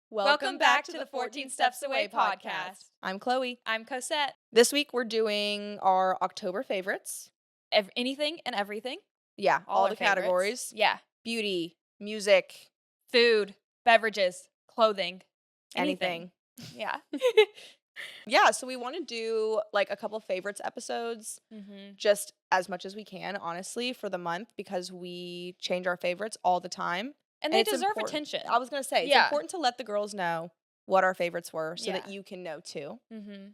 Welcome back to the 14 Steps Away podcast. I'm Chloe. I'm Cosette. This week we're doing our October favorites. Anything and everything. Yeah, all our the favorites. categories. Yeah. Beauty, music, Food, beverages, clothing, anything. Yeah. Yeah, so we want to do like a couple favorites episodes just as much as we can, honestly, for the month because we change our favorites all the time. And they it's deserve important. attention. I was going to say, it's important to let the girls know what our favorites were so that you can know too. Mm-hmm.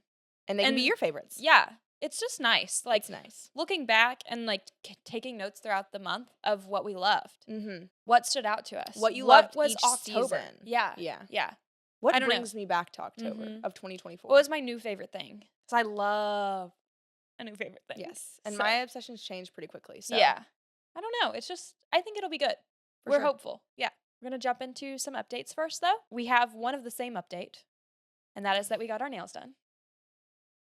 And they can be your favorites. Yeah. It's just nice. Like, it's nice. Looking back and like taking notes throughout the month of what we loved. Mm-hmm. What stood out to us. What you loved was each October. season. Yeah. Yeah. Yeah. What brings me back to October of 2024? What was my new favorite thing? Because I love a new favorite thing. Yes. And my obsessions change pretty quickly. So. Yeah. I don't know. It's just, I think it'll be good. We're sure. hopeful. Yeah. We're going to jump into some updates first, though. We have one of the same update, and that is that we got our nails done.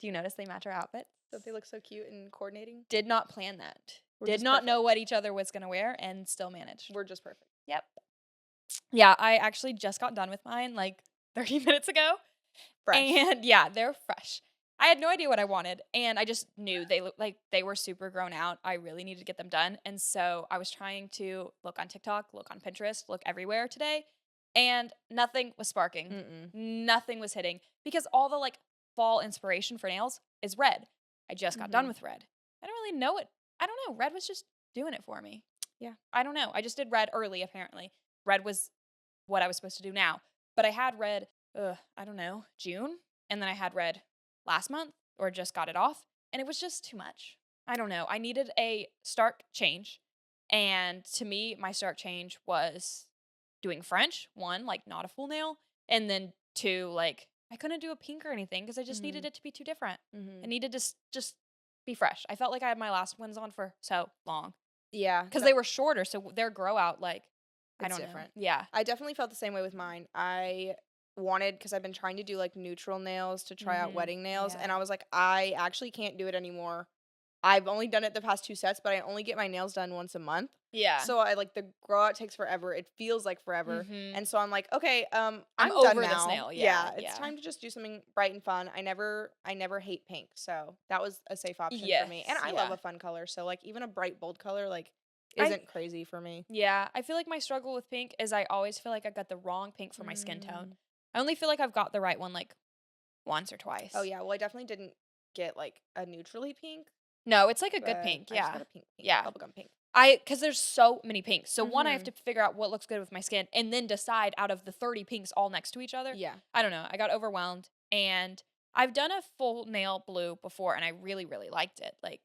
Do you notice they match our outfits? Don't they look so cute and coordinating? Did not plan that. We're Did not know what each other was going to wear and still managed. We're just perfect. Yep. Yeah, I actually just got done with mine like 30 minutes ago. Fresh. And yeah, they're fresh. I had no idea what I wanted, and I just knew they looked like they were super grown out. I really needed to get them done, and so I was trying to look on TikTok, look on Pinterest, look everywhere today, and nothing was sparking. Nothing was hitting because all the like fall inspiration for nails is red. I just got done with red. I don't really know it. I don't know. Red was just doing it for me. Yeah. I don't know. I just did red early, apparently. Red was what I was supposed to do now. But I had red, I don't know, June, and then I had red last month or just got it off, and it was just too much. I don't know. I needed a stark change, and to me, my stark change was doing French, one, like not a full nail, and then two, like I couldn't do a pink or anything because I just needed it to be too different. I needed to just be fresh. I felt like I had my last ones on for so long. Yeah. Because they were shorter, so their grow out, like, I don't know. Yeah. I definitely felt the same way with mine. I wanted, because I've been trying to do like neutral nails to try out wedding nails, and I was like, I actually can't do it anymore. I've only done it the past 2 sets, but I only get my nails done once a month. Yeah. So I like the grow out takes forever. It feels like forever. And so I'm like, okay, I'm over done now. this nail. It's time to just do something bright and fun. I never hate pink. So that was a safe option for me. And I love a fun color. So like even a bright bold color like isn't crazy for me. Yeah. I feel like my struggle with pink is I always feel like I got the wrong pink for my skin tone. I only feel like I've got the right one like once or twice. Oh yeah. Well, I definitely didn't get like a neutrally pink. No, it's like a good pink. I just got a pink. Yeah. Bubblegum pink. Because there's so many pinks. So one, I have to figure out what looks good with my skin and then decide out of the 30 pinks all next to each other. Yeah. I don't know. I got overwhelmed. And I've done a full nail blue before, and I really, really liked it. Like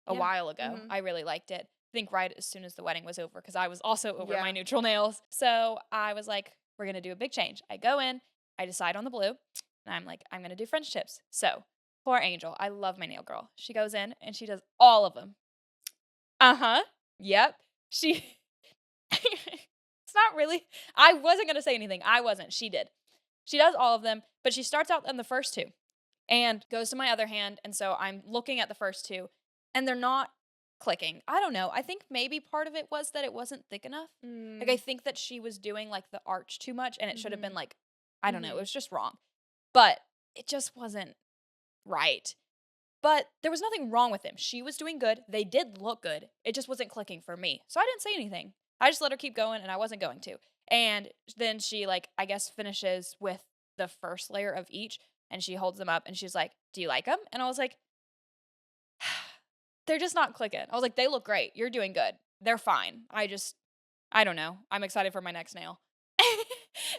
a while ago, I really liked it. I think right as soon as the wedding was over, because I was also over my neutral nails. So I was like, we're going to do a big change. I go in, I decide on the blue, and I'm like, I'm going to do French tips. So poor Angel, I love my nail girl. She goes in and she does all of them. Yep. It's not really, I wasn't going to say anything. I wasn't. She did. She does all of them, but she starts out on the first two and goes to my other hand. And so I'm looking at the first two and they're not clicking. I don't know. I think maybe part of it was that it wasn't thick enough. Like I think that she was doing like the arch too much and it should have been like, I don't know. It was just wrong, but it just wasn't right. But there was nothing wrong with them. She was doing good. They did look good. It just wasn't clicking for me. So I didn't say anything. I just let her keep going, and I wasn't going to. And then she, like, I guess finishes with the first layer of each, and she holds them up, and she's like, do you like them? And I was like, they're just not clicking. I was like, they look great. You're doing good. They're fine. I don't know. I'm excited for my next nail.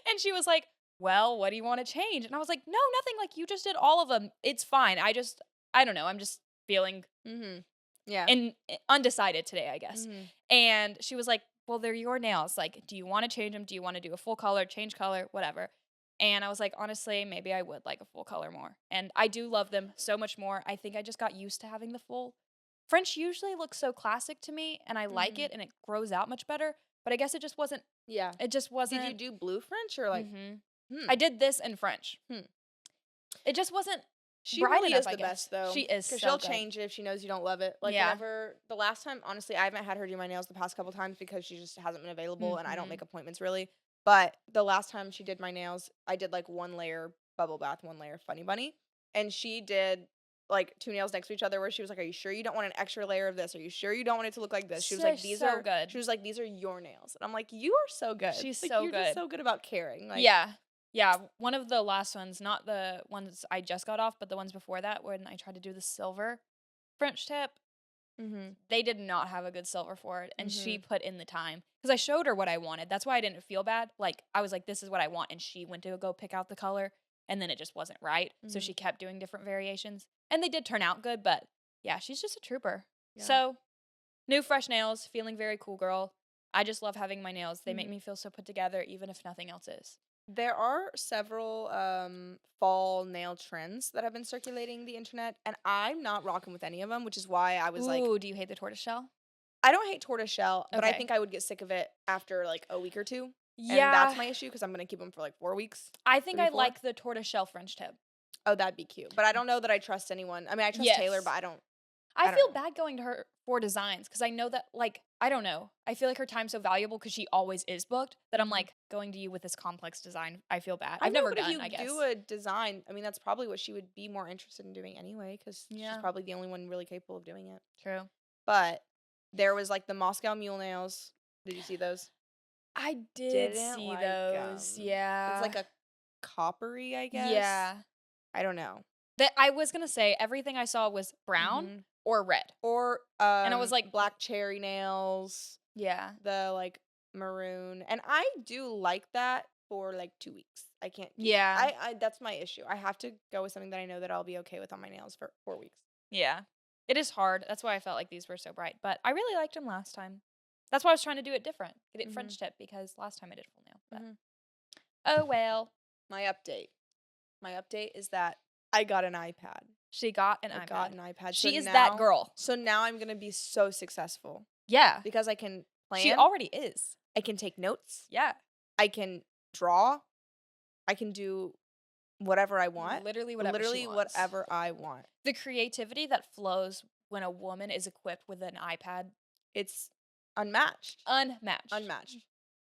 And she was like, well, what do you want to change? And I was like, no, nothing. Like, you just did all of them. It's fine. I don't know. I'm just feeling undecided today, I guess. And she was like, well, they're your nails. Like, do you want to change them? Do you want to do a full color, change color, whatever? And I was like, honestly, maybe I would like a full color more. And I do love them so much more. I think I just got used to having the full. French usually looks so classic to me, and I like it, and it grows out much better. But I guess it just wasn't. Yeah. It just wasn't. Did you do blue French or like? I did this in French. It just wasn't. She really is the best, though. She is because so she'll good. change it if she knows you don't love it. Like whenever the last time, honestly, I haven't had her do my nails the past couple times because she just hasn't been available, and I don't make appointments really. But the last time she did my nails, I did like 1 layer bubble bath, 1 layer funny bunny, and she did like 2 nails next to each other where she was like, "Are you sure you don't want an extra layer of this? Are you sure you don't want it to look like this?" She was like, She's so good. She was like, "These are your nails." And I'm like, "You are so good. She's like, so you're good. just so good about caring." Like, yeah. Yeah. One of the last ones, not the ones I just got off, but the ones before that, when I tried to do the silver French tip, they did not have a good silver for it. And she put in the time. Because I showed her what I wanted. That's why I didn't feel bad. Like, I was like, this is what I want. And she went to go pick out the color. And then it just wasn't right. So she kept doing different variations. And they did turn out good. But yeah, she's just a trooper. Yeah. So, new fresh nails, feeling very cool, girl. I just love having my nails. They make me feel so put together, even if nothing else is. There are several fall nail trends that have been circulating the internet, and I'm not rocking with any of them, which is why I was like, Ooh, do you hate the tortoiseshell? I don't hate tortoiseshell, but I Okay. think I would get sick of it after like a week or two. Yeah. And that's my issue because I'm going to keep them for like 4 weeks. I think 3, I 4. like the tortoiseshell French tip. Oh, that'd be cute. But I don't know that I trust anyone. I mean, I trust Taylor, Yes. but I don't I don't feel know. bad going to her for designs because I know that, like, I don't know. I feel like her time's so valuable because she always is booked that I'm like, going to you with this complex design, I feel bad. I've never but done, if you I guess. do a design, I mean, that's probably what she would be more interested in doing anyway because she's Yeah. probably the only one really capable of doing it. True. But there was like the Moscow mule nails. Did you see those? I Didn't see like those. 'em. Yeah. It's like a coppery, I guess. Yeah. I don't know. That I was gonna say everything I saw was brown or red. Or And I was like, black cherry nails, yeah. the like maroon. And I do like that for like 2 weeks. I can't Yeah. I that's my issue. I have to go with something that I know that I'll be okay with on my nails for 4 weeks. Yeah. It is hard. That's why I felt like these were so bright. But I really liked them last time. That's why I was trying to do it different. Get it French tip because last time I did full nail. But oh well. My update is that I got an iPad. She got an I iPad. got an iPad. She So is that now- girl. So now I'm going to be so successful Yeah. because I can plan. She already is. I can take notes. Yeah. I can draw. I can do whatever I want. Literally whatever she wants. Whatever I want. The creativity that flows when a woman is equipped with an iPad, It's unmatched. unmatched.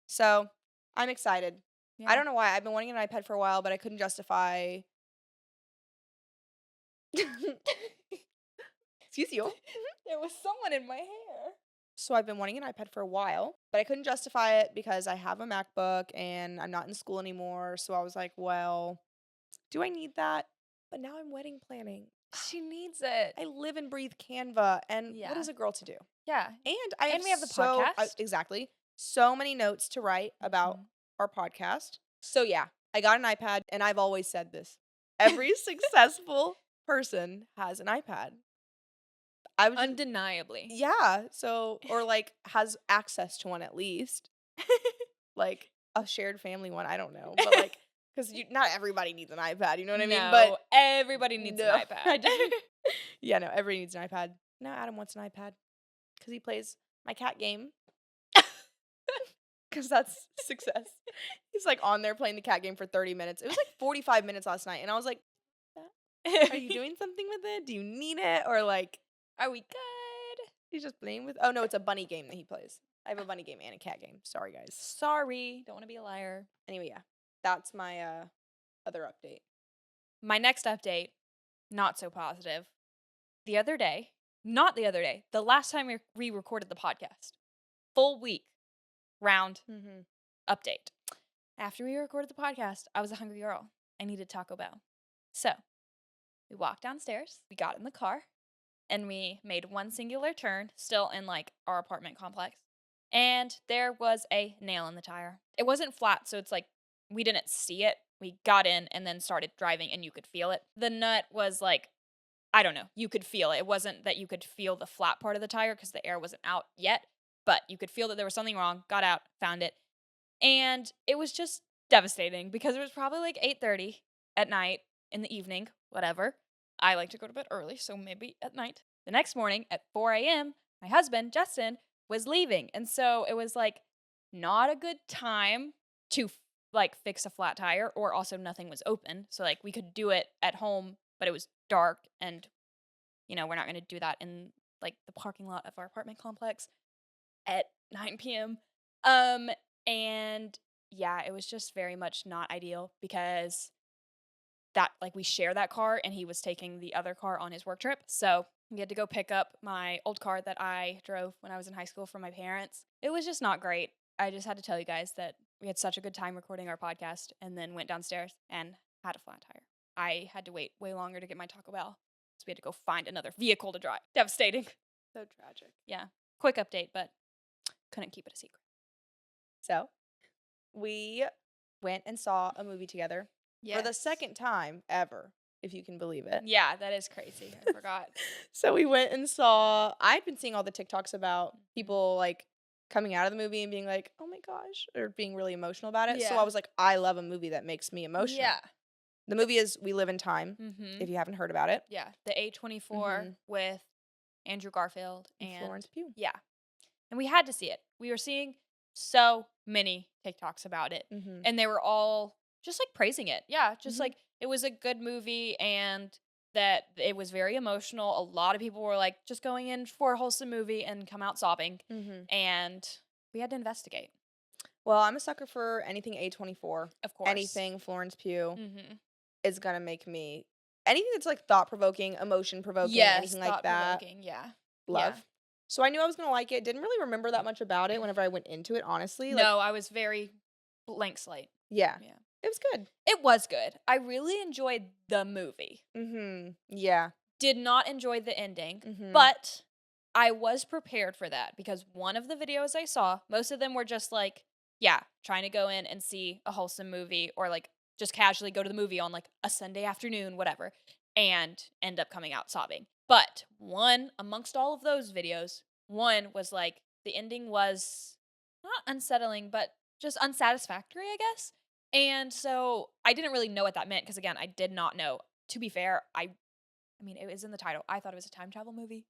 So I'm excited. Yeah. I don't know why. I've been wanting an iPad for a while, but I couldn't justify. Excuse you. There was someone in my hair. So I've been wanting an iPad for a while, but I couldn't justify it because I have a MacBook and I'm not in school anymore. So I was like, well, do I need that? But now I'm wedding planning. She needs it. I live and breathe Canva, and Yeah. what is a girl to do? Yeah. And we have the so, podcast. exactly. So many notes to write about our podcast. So yeah, I got an iPad, and I've always said this. Every successful person has an iPad. I was Undeniably. yeah. So or like has access to one at least, like a shared family one. I don't know, but like because not everybody needs an iPad. You know what I mean? But everybody needs no, an I iPad. don't. Yeah, no, everybody needs an iPad. Now Adam wants an iPad because he plays my cat game. Because that's success. He's like on there playing the cat game for 30 minutes. It was like 45 minutes last night. And I was like, are you doing something with it? Do you need it? Or like, Are we good? he's just playing with. Oh, no, it's a bunny game that he plays. I have a bunny game and a cat game. Sorry, guys. Sorry. Don't want to be a liar. Anyway, yeah. That's my other update. My next update, not so positive. The last time we recorded the podcast, full week, round, update. After we recorded the podcast, I was a hungry girl. I needed Taco Bell. So, we walked downstairs, we got in the car, and we made one singular turn, still in like our apartment complex. And there was a nail in the tire. It wasn't flat, so it's like we didn't see it. We got in and then started driving and you could feel it. The nut was like, I don't know, you could feel it. It wasn't that you could feel the flat part of the tire because the air wasn't out yet, but you could feel that there was something wrong, got out, found it. And it was just devastating because it was probably like 8:30 at night, in the evening, whatever. I like to go to bed early, so maybe at night. The next morning at 4 a.m., my husband, Justin, was leaving. And so it was like not a good time to like fix a flat tire, or also nothing was open. So like we could do it at home, but it was dark and, you know, we're not going to do that in like the parking lot of our apartment complex at 9 p.m. And yeah, it was just very much not ideal because that like we share that car and he was taking the other car on his work trip. So we had to go pick up my old car that I drove when I was in high school from my parents. It was just not great. I just had to tell you guys that we had such a good time recording our podcast and then went downstairs and had a flat tire. I had to wait way longer to get my Taco Bell. So we had to go find another vehicle to drive. Devastating. So tragic. Yeah. Quick update, but couldn't keep it a secret. So, we went and saw a movie together for the second time ever, if you can believe it. Yeah, that is crazy. I forgot. So we went and saw. I've been seeing all the TikToks about people like coming out of the movie and being like, "Oh my gosh," or being really emotional about it. So Yeah. I was like, I love a movie that makes me emotional. Yeah. The movie is We Live in Time. Mm-hmm. If you haven't heard about it, Yeah. The A24 with Andrew Garfield and Florence Pugh. Yeah. And we had to see it. We were seeing so many TikToks about it. Mm-hmm. And they were all just like praising it. Yeah. Just Mhm. like it was a good movie and that it was very emotional. A lot of people were like just going in for a wholesome movie and come out sobbing. Mm-hmm. And we had to investigate. Well, I'm a sucker for anything A24. Of course. Anything Florence Pugh Mm-hmm. is gonna make me. Anything that's like thought provoking, emotion provoking, Yes, anything like that. thought-provoking, yeah. Love. Yeah. So I knew I was gonna like it. Didn't really remember that much about it whenever I went into it, honestly. No, I was very blank slate. Yeah. Yeah. It was good. It was good. I really enjoyed the movie. Mm-hmm. Yeah. Did not enjoy the ending, Mhm. but I was prepared for that because one of the videos I saw, most of them were just like, yeah, trying to go in and see a wholesome movie or like just casually go to the movie on like a Sunday afternoon, whatever, and end up coming out sobbing. But one amongst all of those videos, one was like the ending was not unsettling, but just unsatisfactory, I guess. And so I didn't really know what that meant because again, I did not know. To be fair, I mean, it was in the title. I thought it was a time travel movie.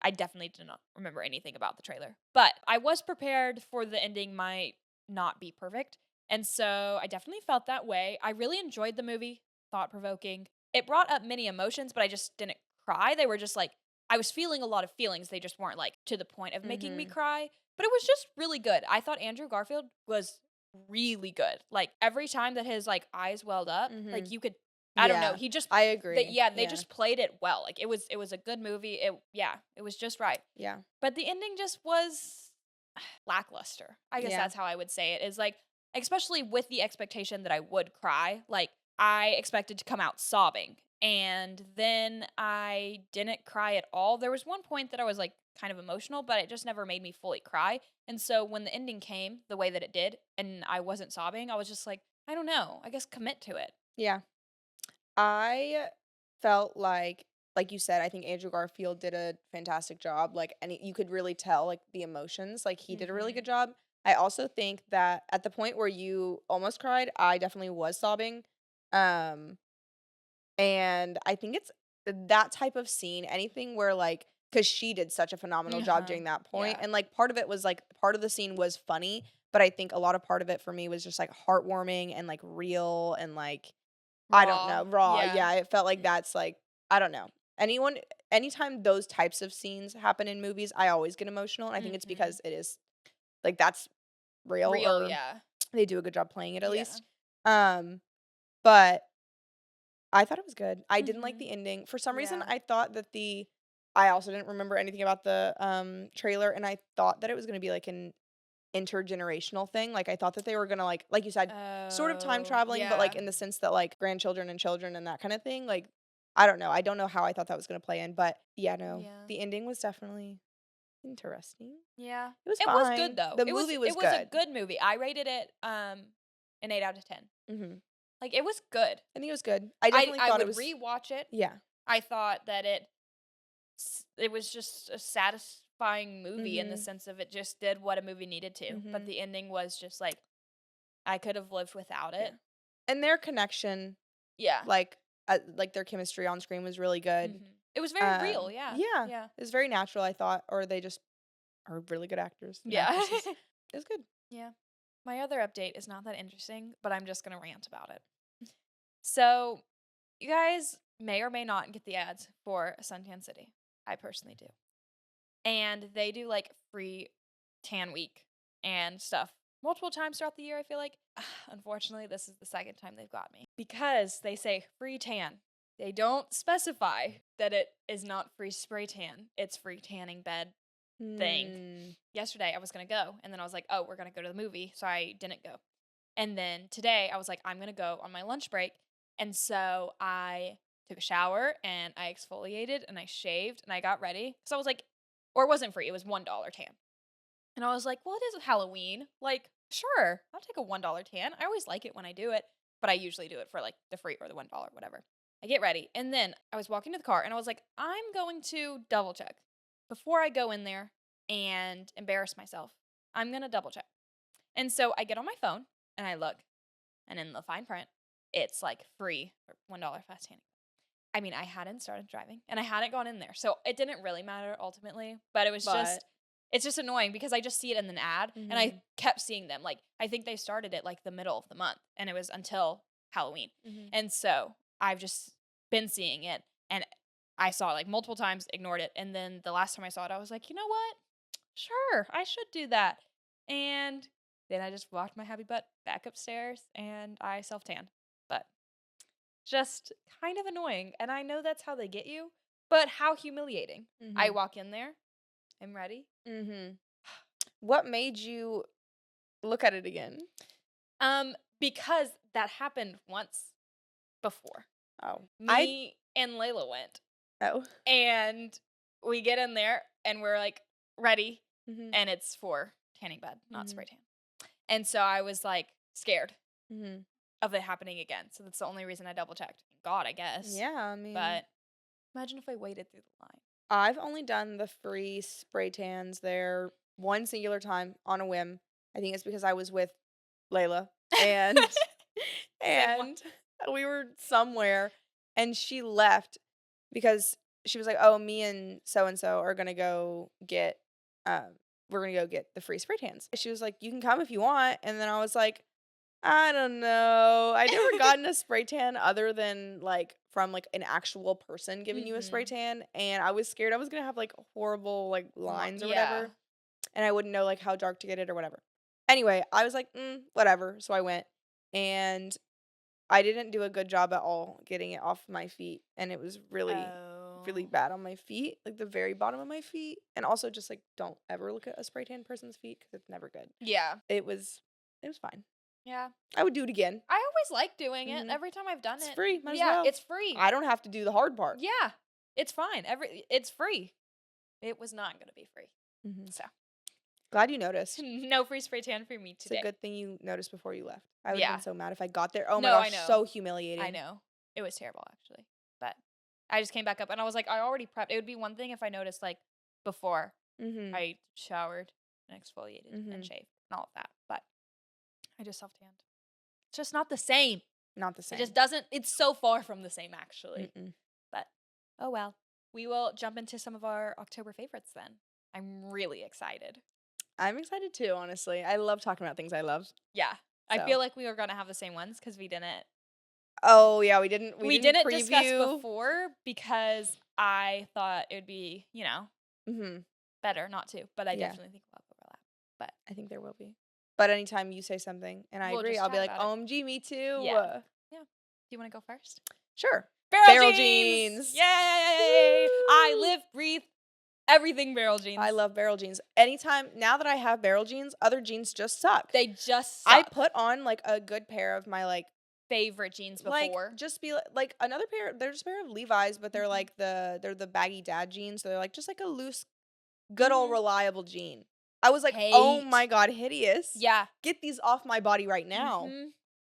I definitely did not remember anything about the trailer. But I was prepared for the ending might not be perfect. And so I definitely felt that way. I really enjoyed the movie, thought provoking. It brought up many emotions, but I just didn't cry. They were just like, I was feeling a lot of feelings. They just weren't like to the point of making me cry. But it was just really good. I thought Andrew Garfield was really good. Like every time that his like eyes welled up, like you could I don't know. Yeah, He just I agree. they just played it well. Like it was a good movie. It was just right. Yeah. But the ending just was lackluster. I guess Yeah. that's how I would say it. Is like especially with the expectation that I would cry. Like I expected to come out sobbing and then I didn't cry at all. There was one point that I was like kind of emotional, but it just never made me fully cry. And so when the ending came the way that it did and I wasn't sobbing, I was just like, I don't know. I guess commit to it. Yeah. I felt like you said, I think Andrew Garfield did a fantastic job. Like, and you could really tell like the emotions. Like, he did a really good job. I also think that at the point where you almost cried, I definitely was sobbing. Um, and I think it's that type of scene, anything where like, because she did such a phenomenal job during that point, Yeah. and like part of it was like part of the scene was funny, but I think a lot of part of it for me was just like heartwarming and like real and like I don't know, raw. Yeah, it felt like that's like I don't know. Anytime those types of scenes happen in movies, I always get emotional, and I think it's because it is like that's real. Real, Or yeah. they do a good job playing it at Yeah. least. But I thought it was good. I didn't like the ending. For some reason, Yeah. I thought that I also didn't remember anything about the trailer, and I thought that it was gonna be like an intergenerational thing. Like I thought that they were gonna like you said, sort of time traveling, but like in the sense that like grandchildren and children and that kind of thing. Like I don't know. I don't know how I thought that was gonna play in, but yeah, no. Yeah. The ending was definitely interesting. Yeah. It was It was fine. good though. The movie was it was a good movie. I rated it an 8 out of 10. Mm-hmm. Like it was good. I think it was good. I definitely thought would it was rewatch it. yeah. I thought that it was just a satisfying movie in the sense of it just did what a movie needed to. But the ending was just like I could have lived without it. And their connection, Yeah. like their chemistry on screen was really good. It was very real, yeah. Yeah. Yeah. It was very natural, I thought, or they just are really good actors. and Yeah. actresses. It was good. Yeah. My other update is not that interesting, but I'm just going to rant about it. So, you guys may or may not get the ads for Suntan City. I personally do. And they do like free tan week and stuff multiple times throughout the year, I feel like. Unfortunately, this is the second time they've got me. Because they say free tan. They don't specify that it is not free spray tan. It's free tanning bed thing. Yesterday, I was going to go. And then I was like, oh, we're going to go to the movie. So I didn't go. And then today, I was like, I'm going to go on my lunch break. And so I took a shower and I exfoliated and I shaved and I got ready. So I was like, or it wasn't free. It was $1 tan. And I was like, well, it is Halloween. Like, sure, I'll take a $1 tan. I always like it when I do it, but I usually do it for like the free or the $1, whatever. I get ready. And then I was walking to the car and I was like, I'm going to double check before I go in there and embarrass myself. I'm going to double check. And so I get on my phone and I look, and in the fine print, it's like free or $1 fast tanning. I mean, I hadn't started driving and I hadn't gone in there. So it didn't really matter ultimately, but it was it's just annoying because I just see it in an ad and I kept seeing them. Like, I think they started it like the middle of the month and it was until Halloween. And so I've just been seeing it and I saw it like multiple times, ignored it. And then the last time I saw it, I was like, you know what? Sure, I should do that. And then I just walked my happy butt back upstairs and I self-tanned. But just kind of annoying. And I know that's how they get you, but how humiliating. I walk in there, I'm ready. What made you look at it again? Because that happened once before. Oh. Me and Layla went. Oh. And we get in there and we're like ready. And it's for tanning bed, not spray tan. And so I was like scared of it happening again. So that's the only reason I double checked. God, I guess. Yeah, I mean. But imagine if I waited through the line. I've only done the free spray tans there one singular time on a whim. I think it's because I was with Layla and we were somewhere and she left because she was like, "Oh, me and so are gonna go get we're gonna go get the free spray tans." She was like, "You can come if you want," and then I was like, I don't know. I never gotten a spray tan other than like from like an actual person giving you a spray tan, and I was scared I was gonna have like horrible like lines or whatever, and I wouldn't know like how dark to get it or whatever. Anyway, I was like, whatever. So I went, and I didn't do a good job at all getting it off my feet, and it was really bad on my feet, like the very bottom of my feet, and also just like don't ever look at a spray tan person's feet because it's never good. Yeah, it was fine. Yeah. I would do it again. I always like doing it. Every time I've done it. It's free. Might as well. It's free. I don't have to do the hard part. Yeah. It's fine. It's free. It was not going to be free. So. Glad you noticed. No free spray tan for me today. It's a good thing you noticed before you left. I would have been so mad if I got there. Oh my gosh, so humiliating. I know. It was terrible, actually. But I just came back up and I was like, I already prepped. It would be one thing if I noticed like before I showered and exfoliated and shaved and all of that. But I just self-tanned. It's just not the same. Not the same. It just doesn't. It's so far from the same, actually. But, oh well. We will jump into some of our October favorites then. I'm really excited. I'm excited too, honestly. I love talking about things I love. Yeah. So. I feel like we were going to have the same ones because we didn't. Oh, yeah. We didn't discuss before because I thought it would be, better not to. But I definitely think we'll have overlap. But I think there will be. But anytime you say something and I agree, I'll be like, OMG, me too. Yeah. Do you want to go first? Sure. Barrel jeans! Yay! I live, breathe, everything barrel jeans. I love barrel jeans. Now that I have barrel jeans, other jeans just suck. They just suck. I put on like a good pair of my like favorite jeans before. Like, just be like another pair. There's a pair of Levi's, but they're like they're the baggy dad jeans. So they're like just like a loose, good old reliable jean. I was like, oh my God, hideous. Yeah. Get these off my body right now.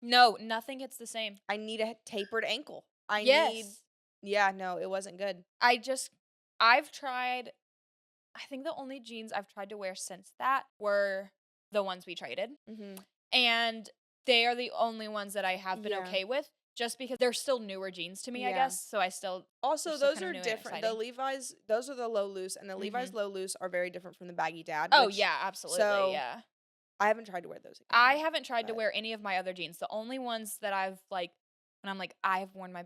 No, nothing hits the same. I need a tapered ankle. No, it wasn't good. I've tried, I think the only jeans I've tried to wear since that were the ones we traded. And they are the only ones that I have been okay with. Just because they're still newer jeans to me, I guess. So I still also those are different. The Levi's, those are the low loose, and the Levi's low loose are very different from the baggy dad. Oh yeah, absolutely. So yeah, I haven't tried to wear those again. I haven't tried to wear any of my other jeans. The only ones that I've like, when I'm like, I've worn my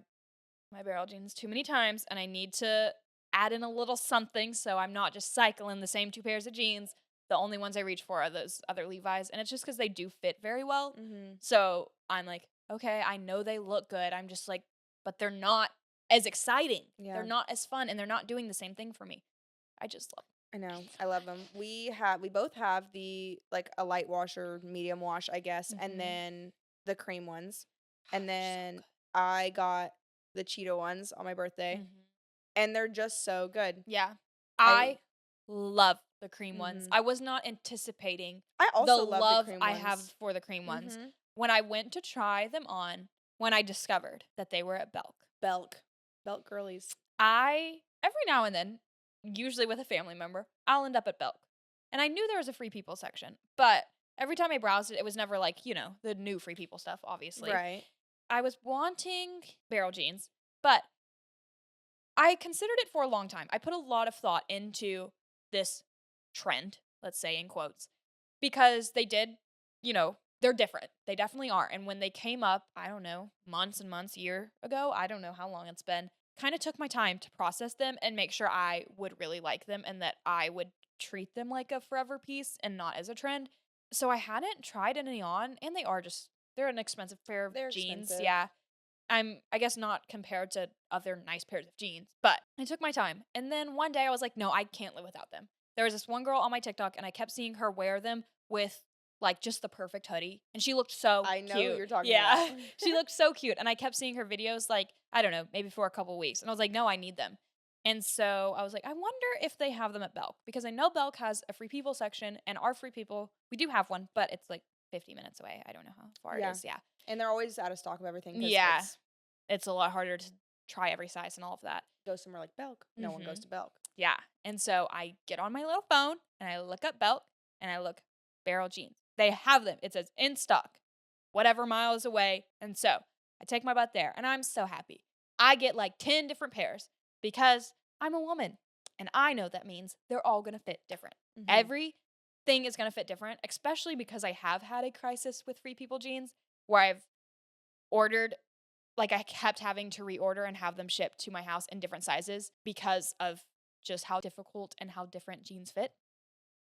barrel jeans too many times, and I need to add in a little something, so I'm not just cycling the same two pairs of jeans. the only ones I reach for are those other Levi's. And it's just because they do fit very well. Mm-hmm. So I'm like, okay, I know they look good. I'm just like, but they're not as exciting. Yeah. They're not as fun, and they're not doing the same thing for me. I just love I know. I love them. We both have the like a light wash or medium wash, I guess, Mhm. and then the cream ones. And They're so then good. I got the Cheeto ones on my birthday, Mhm. and they're just so good. Yeah. I- I love the cream ones. Mhm. I was not anticipating I the also love the love cream I ones. have for the cream ones. Mhm. When I went to try them on, when I discovered that they were at Belk, Belk girlies. I, every now and then, usually with a family member, I'll end up at Belk. And I knew there was a Free People section, but every time I browsed it, it was never like, the new Free People stuff, obviously. Right. I was wanting barrel jeans, but I considered it for a long time. I put a lot of thought into this trend, let's say in quotes, because they did, they're different. They definitely are. And when they came up, I don't know, months and months, year ago, I don't know how long it's been, kind of took my time to process them and make sure I would really like them and that I would treat them like a forever piece and not as a trend. So I hadn't tried any on, and they're an expensive pair of They're jeans. expensive. Yeah. I guess not compared to other nice pairs of jeans, but I took my time. And then one day I was like, no, I can't live without them. There was this one girl on my TikTok, and I kept seeing her wear them with like just the perfect hoodie, and she looked so I know cute. who you're talking Yeah, about. she looked so cute, and I kept seeing her videos like, I don't know, maybe for a couple weeks, and I was like, no, I need them. And so I was like, I wonder if they have them at Belk, because I know Belk has a Free People section, and our Free People, we do have one, but it's like 50 minutes away. I don't know how far Yeah. it is. Yeah. And they're always out of stock of everything. 'Cause Yeah. It's a lot harder to try every size and all of that. go somewhere like Belk. No one goes Mhm. to Belk. Yeah. And so I get on my little phone and I look up Belk and I look barrel jeans. They have them. It says in stock, whatever miles away. And so I take my butt there and I'm so happy. I get like 10 different pairs because I'm a woman and I know that means they're all going to fit different. Mhm. Everything is going to fit different, especially because I have had a crisis with Free People jeans where I've ordered, like I kept having to reorder and have them shipped to my house in different sizes because of just how difficult and how different jeans fit.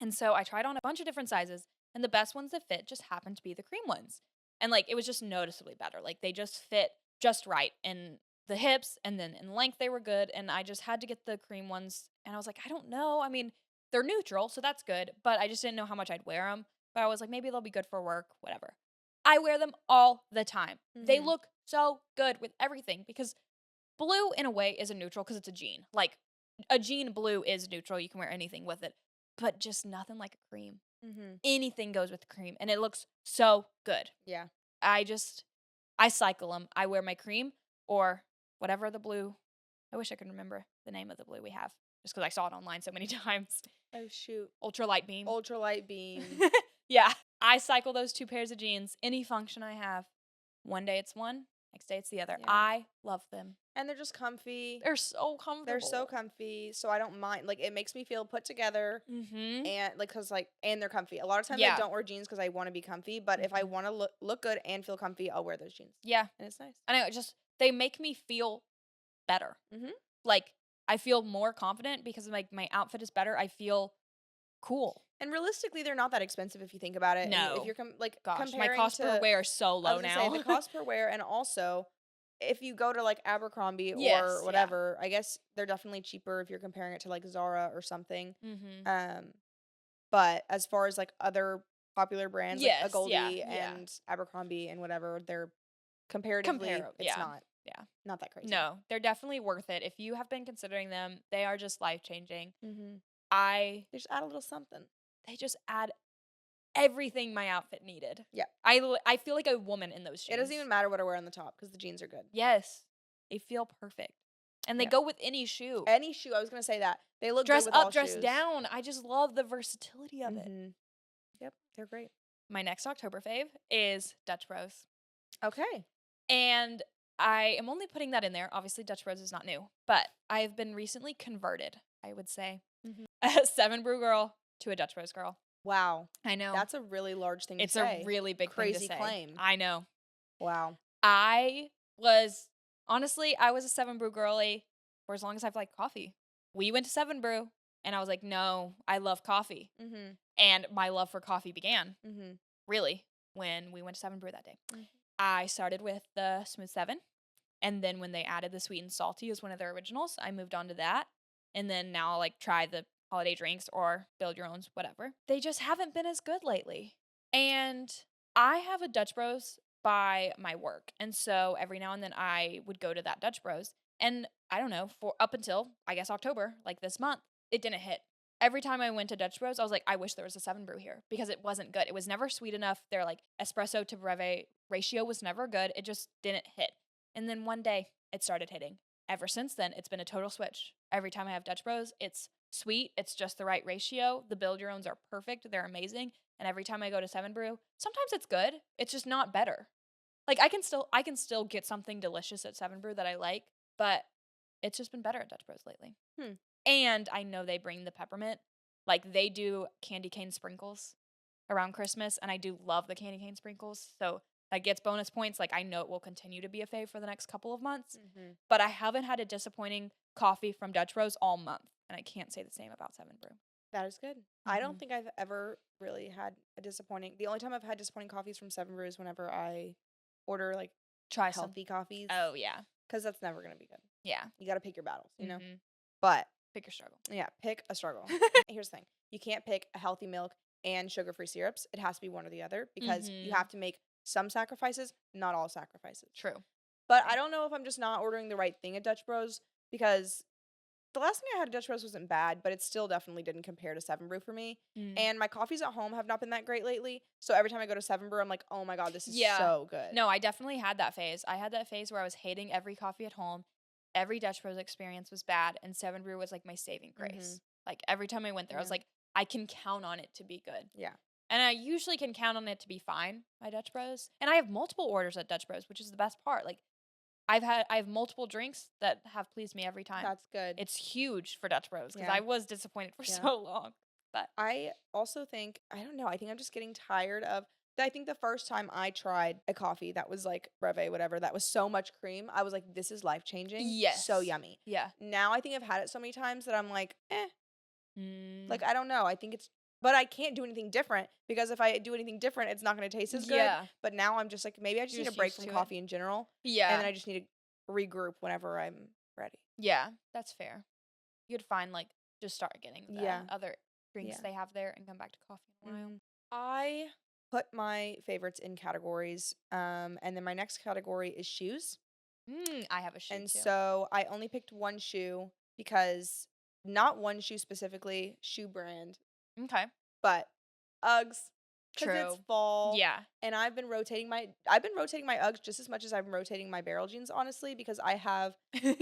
And so I tried on a bunch of different sizes, and the best ones that fit just happened to be the cream ones. And like it was just noticeably better. Like they just fit just right in the hips, and then in length they were good, and I just had to get the cream ones. And I was like, I don't know. I mean, they're neutral, so that's good, but I just didn't know how much I'd wear them. But I was like, maybe they'll be good for work, whatever. I wear them all the time. They Mhm. look so good with everything because blue in a way is a neutral because it's a jean. Like a jean blue is neutral. You can wear anything with it, but just nothing like a cream. Mhm. Anything goes with cream, and it looks so good. Yeah. I cycle them. I wear my cream or whatever the blue. I wish I could remember the name of the blue we have just because I saw it online so many times. Oh shoot. Ultralight beam. Ultralight beam. Yeah. I cycle those two pairs of jeans, any function I have. One day it's one, next day it's the other. Yeah. I love them. And they're just comfy. They're so comfortable. They're so comfy, so I don't mind. Like it makes me feel put together, Mm-hmm. and like and they're comfy. A lot of times Yeah. I don't wear jeans because I want to be comfy, but if I Mhm. want to look good and feel comfy, I'll wear those jeans, Yeah. and it's nice. I know. They make me feel better. Mhm. Like I feel more confident because like my outfit is better. I feel cool. And realistically, they're not that expensive if you think about it. And No. if you're Gosh, my comparing cost to, per wear is so I low was gonna now. say the cost per wear, and also if you go to like Abercrombie Yes, or yeah. whatever, I guess they're definitely cheaper if you're comparing it to like Zara or something. Mm-hmm. But as far as like other popular brands like Yes, a Goldie yeah. and Abercrombie and whatever, they're comparatively it's Yeah. not that crazy. No, they're definitely worth it. If you have been considering them, they are just life changing. Mm-hmm. They They just add a little something. just add everything my outfit needed. Yeah. I feel like a woman in those jeans. It doesn't even matter what I wear on the top because the jeans are good. Yes. They feel perfect. And they Yeah. go with any shoe. Any shoe, I was gonna say that. They look Dress good with up, all dress shoes. down. I just love the versatility of it. Mhm. Yep, they're great. My next October fave is Dutch Bros. Okay. And I am only putting that in there. Obviously, Dutch Bros is not new, but I have been recently converted, I would say, Mhm. a 7 Brew girl to a Dutch Bros girl. Wow. I know. That's a really large thing It's to say. a really big Crazy thing to say. claim. I know. Wow. I was a 7 Brew girly for as long as I've liked coffee. We went to 7 Brew, and I was like, no, I love coffee. Mm-hmm. And my love for coffee began, Mm-hmm. really, when we went to Seven Brew that day. Mm-hmm. I started with the Smooth 7, and then when they added the Sweet and Salty as one of their originals, I moved on to that. And then now I'll, like, try the holiday drinks or build your own, whatever. They just haven't been as good lately. And I have a Dutch Bros by my work. And so every now and then I would go to that Dutch Bros. And I don't know, for up until, I guess, October, like this month, it didn't hit. Every time I went to Dutch Bros, I was like, I wish there was a 7 Brew here because it wasn't good. It was never sweet enough. Their, like, espresso to breve ratio was never good. It just didn't hit. And then one day it started hitting. Ever since then, it's been a total switch. Every time I have Dutch Bros, it's sweet. It's just the right ratio. The build your owns are perfect. They're amazing. And every time I go to 7 Brew, sometimes it's good. It's just not better. Like, I can still get something delicious at 7 Brew that I like, but it's just been better at Dutch Bros lately. And I know they bring the peppermint. Like, they do candy cane sprinkles around Christmas, and I do love the candy cane sprinkles. So that gets bonus points. Like, I know it will continue to be a fave for the next couple of months. Mm-hmm. But I haven't had a disappointing coffee from Dutch Bros all month, and I can't say the same about 7 Brew. That is good. I don't think I've ever really had a disappointing. The only time I've had disappointing coffees from 7 Brew is whenever I order, like, Try some. healthy coffees. Oh, yeah. Because that's never going to be good. Yeah. You got to pick your battles, you know? Mhm. But, Pick your struggle. yeah, pick a struggle. Here's the thing. You can't pick a healthy milk and sugar-free syrups. It has to be one or the other because you have to make some sacrifices, not all sacrifices. True. But I don't know if I'm just not ordering the right thing at Dutch Bros because the last thing I had at Dutch Bros wasn't bad, but it still definitely didn't compare to 7 Brew for me. And my coffees at home have not been that great lately. So every time I go to 7 Brew, I'm like, oh my God, this is so good. No, I definitely had that phase. I had that phase where I was hating every coffee at home. Every Dutch Bros experience was bad, and 7 Brew was like my saving grace. Like, every time I went there, I was like, I can count on it to be good. Yeah. And I usually can count on it to be fine by Dutch Bros. And I have multiple orders at Dutch Bros, which is the best part. Like, I have multiple drinks that have pleased me every time. That's good. It's huge for Dutch Bros because Yeah. I was disappointed for so long. But I also think, I don't know, I think I'm just getting tired of, I think the first time I tried a coffee that was like breve, whatever, that was so much cream, I was like, this is life-changing. Yes. So yummy. Yeah. Now I think I've had it so many times that I'm like, Mm. Like, I don't know. I think it's, but I can't do anything different because if I do anything different, it's not going to taste as good. Yeah. But now I'm just like, maybe I just You're need a just break used from to it. coffee in general. Yeah. And then I just need to regroup whenever I'm ready. Yeah, that's fair. You'd find, like, just start getting the Yeah. other drinks Yeah. they have there and come back to coffee in a while. I put my favorites in categories. And then my next category is shoes. I have a shoe And too. so I only picked one shoe because not one shoe specifically, shoe brand, Okay. but Uggs. Because True. it's fall. Yeah. And I've been rotating my Uggs just as much as I'm rotating my barrel jeans, honestly, because I have You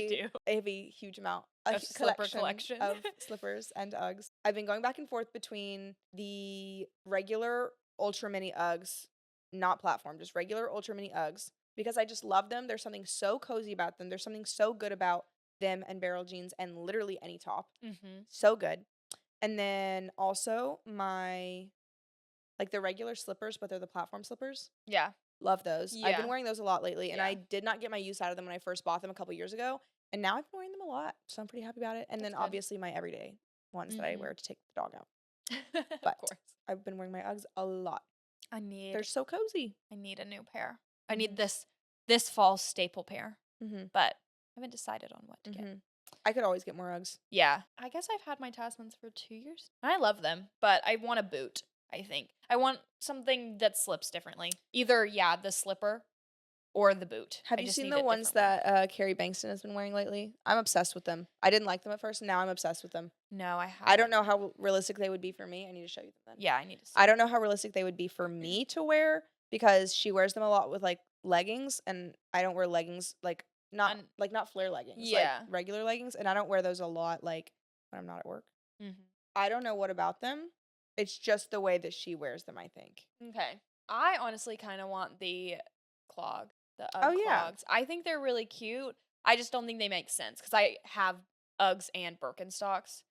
do. I have a huge amount, A slipper collection. of slippers and Uggs. I've been going back and forth between the regular Ultra Mini Uggs, not platform, just regular Ultra Mini Uggs, because I just love them. There's something so cozy about them. There's something so good about them and barrel jeans and literally any top. So good. And then also my, like, the regular slippers, but they're the platform slippers. Yeah. Love those. I've Yeah. been wearing those a lot lately, and Yeah. I did not get my use out of them when I first bought them a couple years ago, and now I've been wearing them a lot, so I'm pretty happy about it. And That's then good. obviously my everyday ones that I wear to take the dog out. Of But course. I've been wearing my Uggs a lot. I need They're so cozy. a new pair. I need this fall staple pair. But I haven't decided on what to get. I could always get more Uggs. Yeah. I guess I've had my Tasmans for 2 years. I love them, but I want a boot, I think. I want something that slips differently. Either, the slipper or the boot. Have you seen the ones that Carrie Bankston has been wearing lately? I'm obsessed with them. I didn't like them at first, and now I'm obsessed with them. No, I haven't. I don't know how realistic they would be for me. I need to show you them then. Yeah, I need to see. I don't know how realistic they would be for me to wear because she wears them a lot with, like, leggings, and I don't wear leggings, like, not flare leggings. Yeah. Like, regular leggings, and I don't wear those a lot, like, when I'm not at work. I don't know what about them. It's just the way that she wears them, I think. Okay. I honestly kind of want the clog. The Ugg yeah. clogs. I think they're really cute. I just don't think they make sense because I have Uggs and Birkenstocks.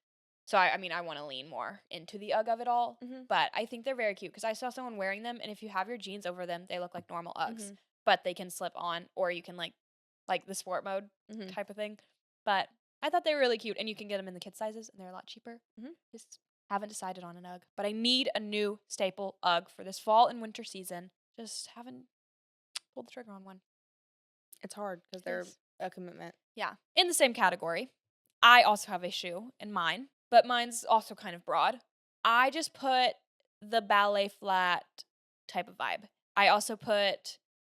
So, I mean, I want to lean more into the Ugg of it all. But I think they're very cute because I saw someone wearing them, and if you have your jeans over them, they look like normal Uggs. But they can slip on, or you can, like the sport mode type of thing. But I thought they were really cute, and you can get them in the kid sizes, and they're a lot cheaper. Just Haven't decided on an UGG, but I need a new staple UGG for this fall and winter season. Just haven't pulled the trigger on one. It's hard because they're a commitment. Yeah. In the same category, I also have a shoe in mine, but mine's also kind of broad. I just put the ballet flat type of vibe. I also put,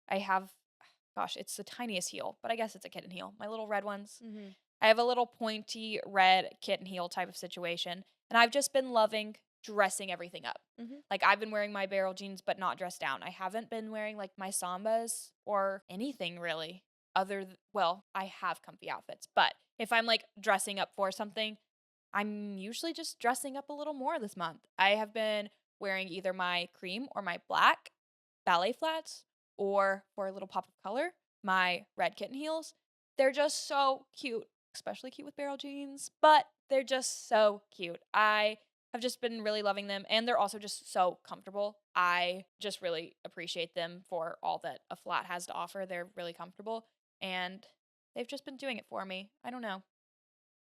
it's the tiniest heel, but I guess it's a kitten heel. My little red ones. Mm-hmm. I have a little pointy red kitten heel type of situation. And I've just been loving dressing everything up. Mm-hmm. Like, I've been wearing my barrel jeans, but not dressed down. I haven't been wearing, like, my sambas or anything really. I have comfy outfits. But if I'm, like, dressing up for something, I'm usually just dressing up a little more this month. I have been wearing either my cream or my black ballet flats, or for a little pop of color, my red kitten heels. They're just so cute, especially cute with barrel jeans, but they're just so cute. I have just been really loving them, and they're also just so comfortable. I just really appreciate them for all that a flat has to offer. They're really comfortable, and they've just been doing it for me. I don't know.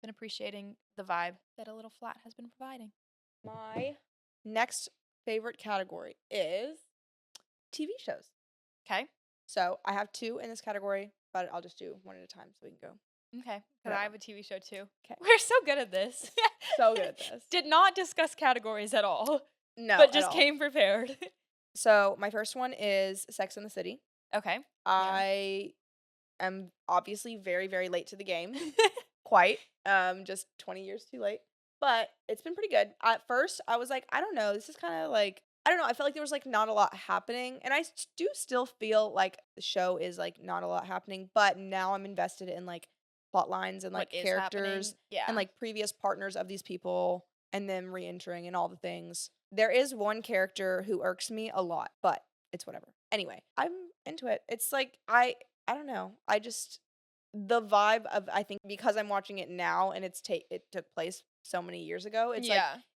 Been appreciating the vibe that a little flat has been providing. My next favorite category is TV shows. Okay. So I have 2 in this category, but I'll just do one at a time so we can go. Okay. Because I have a TV show too. Okay. We're so good at this. So good at this. Did not discuss categories at all. No, but just came prepared. So my first one is Sex and the City. Okay. I am obviously very, very late to the game. Quite. Just 20 years too late. But it's been pretty good. At first, I was like, I don't know. This is kind of like, I don't know. I felt like there was like not a lot happening. And I do still feel like the show is like not a lot happening. But now I'm invested in like plot lines and like characters and like previous partners of these people and them re-entering and all the things. There is one character who irks me a lot, but it's whatever. Anyway, I'm into it. It's like, I don't know. I just, the vibe of, I think because I'm watching it now and it took place so many years ago,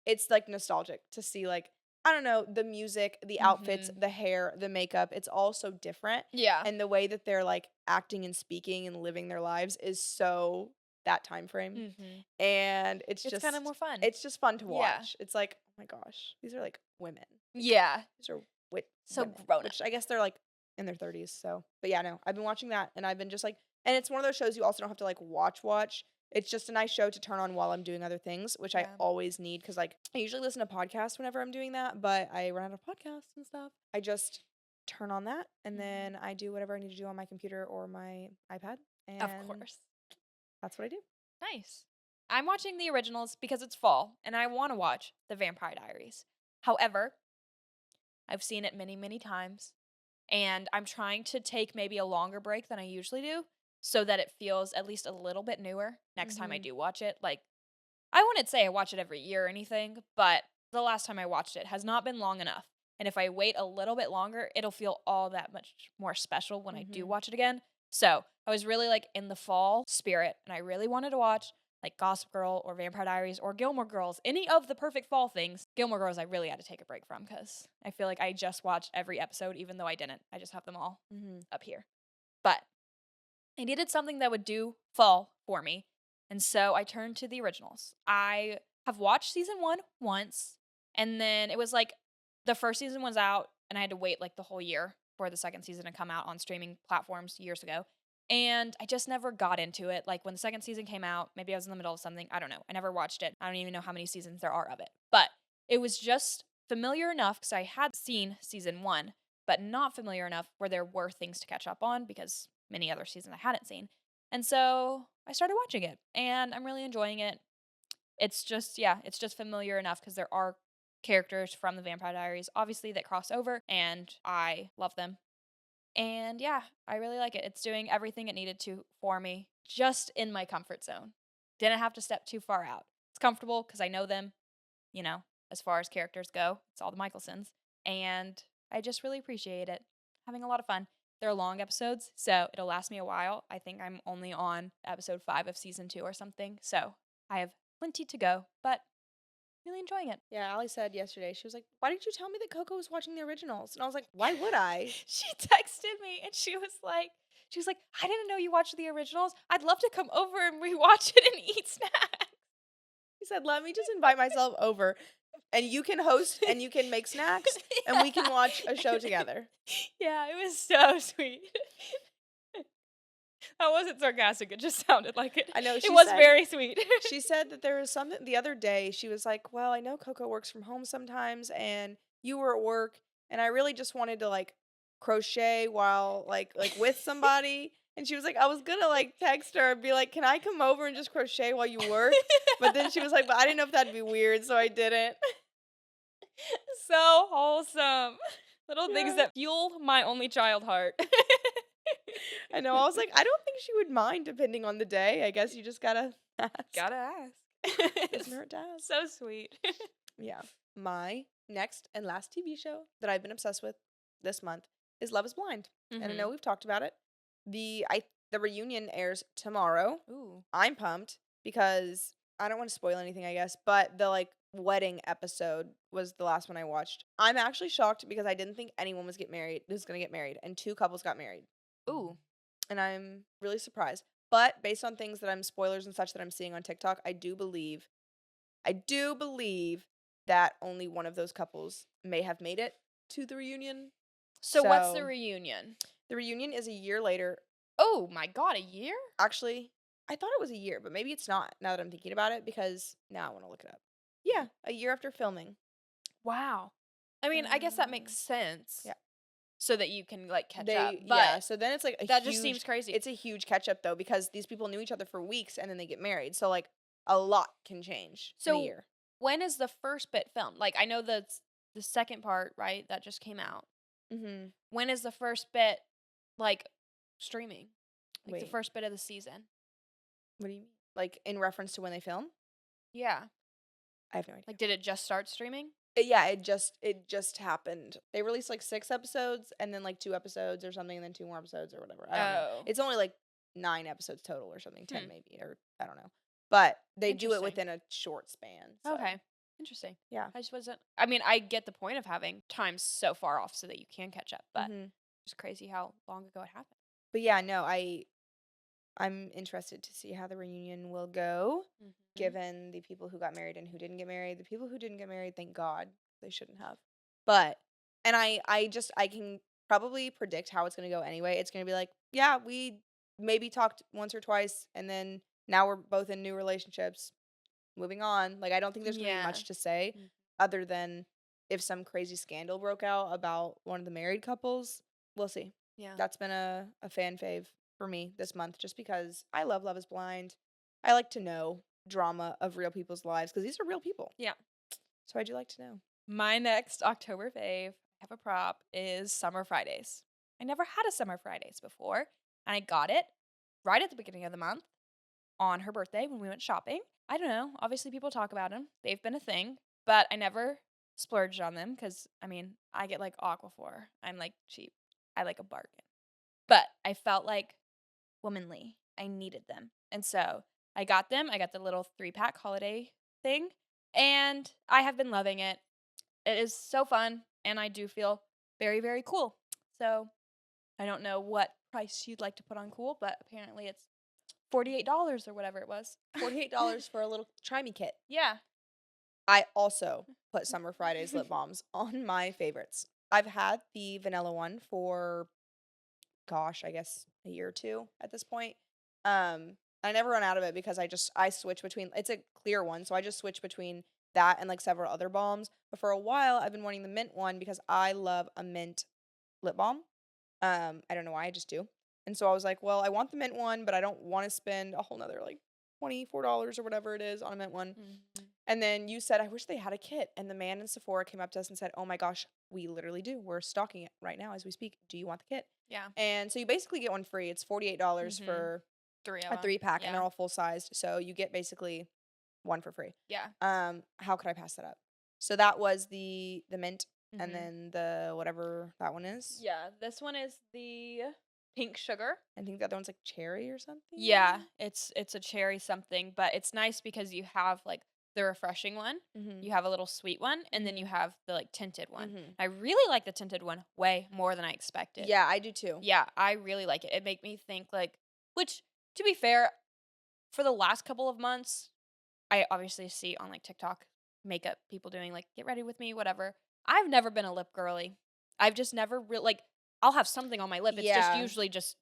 it's like nostalgic to see like, I don't know, the music, the outfits, the hair, the makeup, it's all so different. Yeah. And the way that they're like acting and speaking and living their lives is so that time frame. Mm-hmm. And it's just kind of more fun. It's just fun to watch. It's like, oh my gosh, these are like women. Yeah. These are so women, grown up. which I guess they're like in their 30s. So, but yeah, no, I've been watching that and I've been just like, and it's one of those shows you also don't have to like watch. It's just a nice show to turn on while I'm doing other things, which I always need because like I usually listen to podcasts whenever I'm doing that, but I run out of podcasts and stuff. I just turn on that and then I do whatever I need to do on my computer or my iPad. And of course. That's what I do. Nice. I'm watching the originals because it's fall and I want to watch The Vampire Diaries. However, I've seen it many, many times and I'm trying to take maybe a longer break than I usually do, so that it feels at least a little bit newer next time I do watch it. Like, I wouldn't say I watch it every year or anything, but the last time I watched it has not been long enough. And if I wait a little bit longer, it'll feel all that much more special when I do watch it again. So I was really like in the fall spirit, and I really wanted to watch like Gossip Girl or Vampire Diaries or Gilmore Girls, any of the perfect fall things. Gilmore Girls I really had to take a break from because I feel like I just watched every episode, even though I didn't. I just have them all up here. But I needed something that would do fall for me, and so I turned to the originals. I have watched season 1 once, and then it was like the first season was out, and I had to wait like the whole year for the second season to come out on streaming platforms years ago, and I just never got into it. Like when the second season came out, maybe I was in the middle of something, I don't know. I never watched it. I don't even know how many seasons there are of it, but it was just familiar enough because I had seen season 1, but not familiar enough where there were things to catch up on because many other seasons I hadn't seen. And so I started watching it and I'm really enjoying it. It's just familiar enough because there are characters from the Vampire Diaries, obviously, that cross over and I love them. And yeah, I really like it. It's doing everything it needed to for me, just in my comfort zone. Didn't have to step too far out. It's comfortable because I know them, as far as characters go. It's all the Michelsons. And I just really appreciate it. Having a lot of fun. They're long episodes, so it'll last me a while. I think I'm only on episode 5 of season 2 or something, so I have plenty to go, but really enjoying it. Yeah, Allie said yesterday, she was like, why didn't you tell me that Coco was watching the originals? And I was like, why would I? She texted me, and she was like, I didn't know you watched the originals. I'd love to come over and rewatch it and eat snacks. He said, let me just invite myself over. And you can host and you can make snacks and we can watch a show together. Yeah, it was so sweet. That wasn't sarcastic. It just sounded like it. I know, It was very sweet. she said that there was something the other day. She was like, "Well, I know Coco works from home sometimes, and you were at work, and I really just wanted to like crochet while like with somebody." And she was like, "I was gonna like text her and be like, can I come over and just crochet while you work?" But then she was like, "But I didn't know if that'd be weird, so I didn't." So wholesome. Little things Yeah. that fuel my only child heart. I know. I was like, I don't think she would mind depending on the day. I guess you just gotta ask. Gotta ask. Doesn't hurt to ask. So sweet. Yeah. My next and last TV show that I've been obsessed with this month is Love is Blind. And I know we've talked about it. The reunion airs tomorrow. Ooh. I'm pumped because I don't want to spoil anything, I guess, but the like wedding episode was the last one I watched. I'm actually shocked because I didn't think anyone was gonna get married, and 2 couples got married. Ooh. And I'm really surprised. But based on things that I'm spoilers and such that I'm seeing on TikTok, I do believe that only one of those couples may have made it to the reunion. So what's the So- reunion? The reunion is a year later. Oh my god, a year? Actually, I thought it was a year, but maybe it's not now that I'm thinking about it because now I want to look it up. Yeah, a year after filming. Wow. I mean, I guess that makes sense. yeah. So that you can like catch up. But Yeah, so then it's like that just seems crazy. It's a huge catch up though because these people knew each other for weeks and then they get married. So like a lot can change in a year. When is the first bit filmed? Like I know the second part, right? That just came out. Mm-hmm. When is the first bit like streaming? Like the Wait. first bit of the season. What do you mean? Like in reference to when they film? Yeah. I have no idea. Like did it just start streaming? Yeah, it just happened. They released like 6 episodes and then like 2 episodes or something and then 2 more episodes or whatever. I don't know. It's only like 9 episodes total or something, 10 maybe, or I don't know. But they do it Interesting. within a short span. So. Okay. Interesting. Yeah. I just wasn't I mean, I get the point of having times so far off so that you can catch up, but it's crazy how long ago it happened. But yeah, no, I'm interested to see how the reunion will go, given the people who got married and who didn't get married. The people who didn't get married, thank God, they shouldn't have. But, and I can probably predict how it's going to go anyway. It's going to be like, yeah, we maybe talked once or twice, and then now we're both in new relationships. Moving on. Like, I don't think there's going to be much to say other than if some crazy scandal broke out about one of the married couples. We'll see. Yeah. That's been a fan fave for me this month just because I love Love is Blind. I like to know drama of real people's lives because these are real people. Yeah. So I do like to know. My next October fave, I have a prop, is Summer Fridays. I never had a Summer Fridays before, and I got it right at the beginning of the month on her birthday when we went shopping. I don't know. Obviously, people talk about them. They've been a thing, but I never splurged on them because, I mean, I get like Aquaphor. I'm like cheap. I like a bargain. But I felt like womanly. I needed them. And so I got them. I got the little 3-pack holiday thing, and I have been loving it. It is so fun, and I do feel very, very cool. So I don't know what price you'd like to put on cool, but apparently it's $48 or whatever it was. $48 for a little try me kit. Yeah. I also put Summer Fridays lip balms on my favorites. I've had the vanilla one for, gosh, I guess a year or 2 at this point. I never run out of it because I switch between, it's a clear one, so I just switch between that and like several other balms. But for a while, I've been wanting the mint one because I love a mint lip balm. I don't know why, I just do. And so I was like, well, I want the mint one, but I don't want to spend a whole nother like $24 or whatever it is on a mint one. And then you said, I wish they had a kit. And the man in Sephora came up to us and said, oh my gosh, we literally do. We're stocking it right now as we speak. Do you want the kit? Yeah. And so you basically get one free. It's $48 for a 3-pack, and they're all full sized. So you get basically one for free. Yeah. How could I pass that up? So that was the mint, and then the whatever that one is. Yeah. This one is the pink sugar. I think the other one's like cherry or something. Yeah. It's a cherry something, but it's nice because you have like the refreshing one, you have a little sweet one, and then you have the like tinted one. I really like the tinted one way more than I expected. Yeah, I do too. Yeah, I really like it. It made me think like, which to be fair, for the last couple of months, I obviously see on like TikTok makeup people doing, like, get ready with me, whatever. I've never been a lip girly. I've just never like, I'll have something on my lip. It's just Yeah. usually just,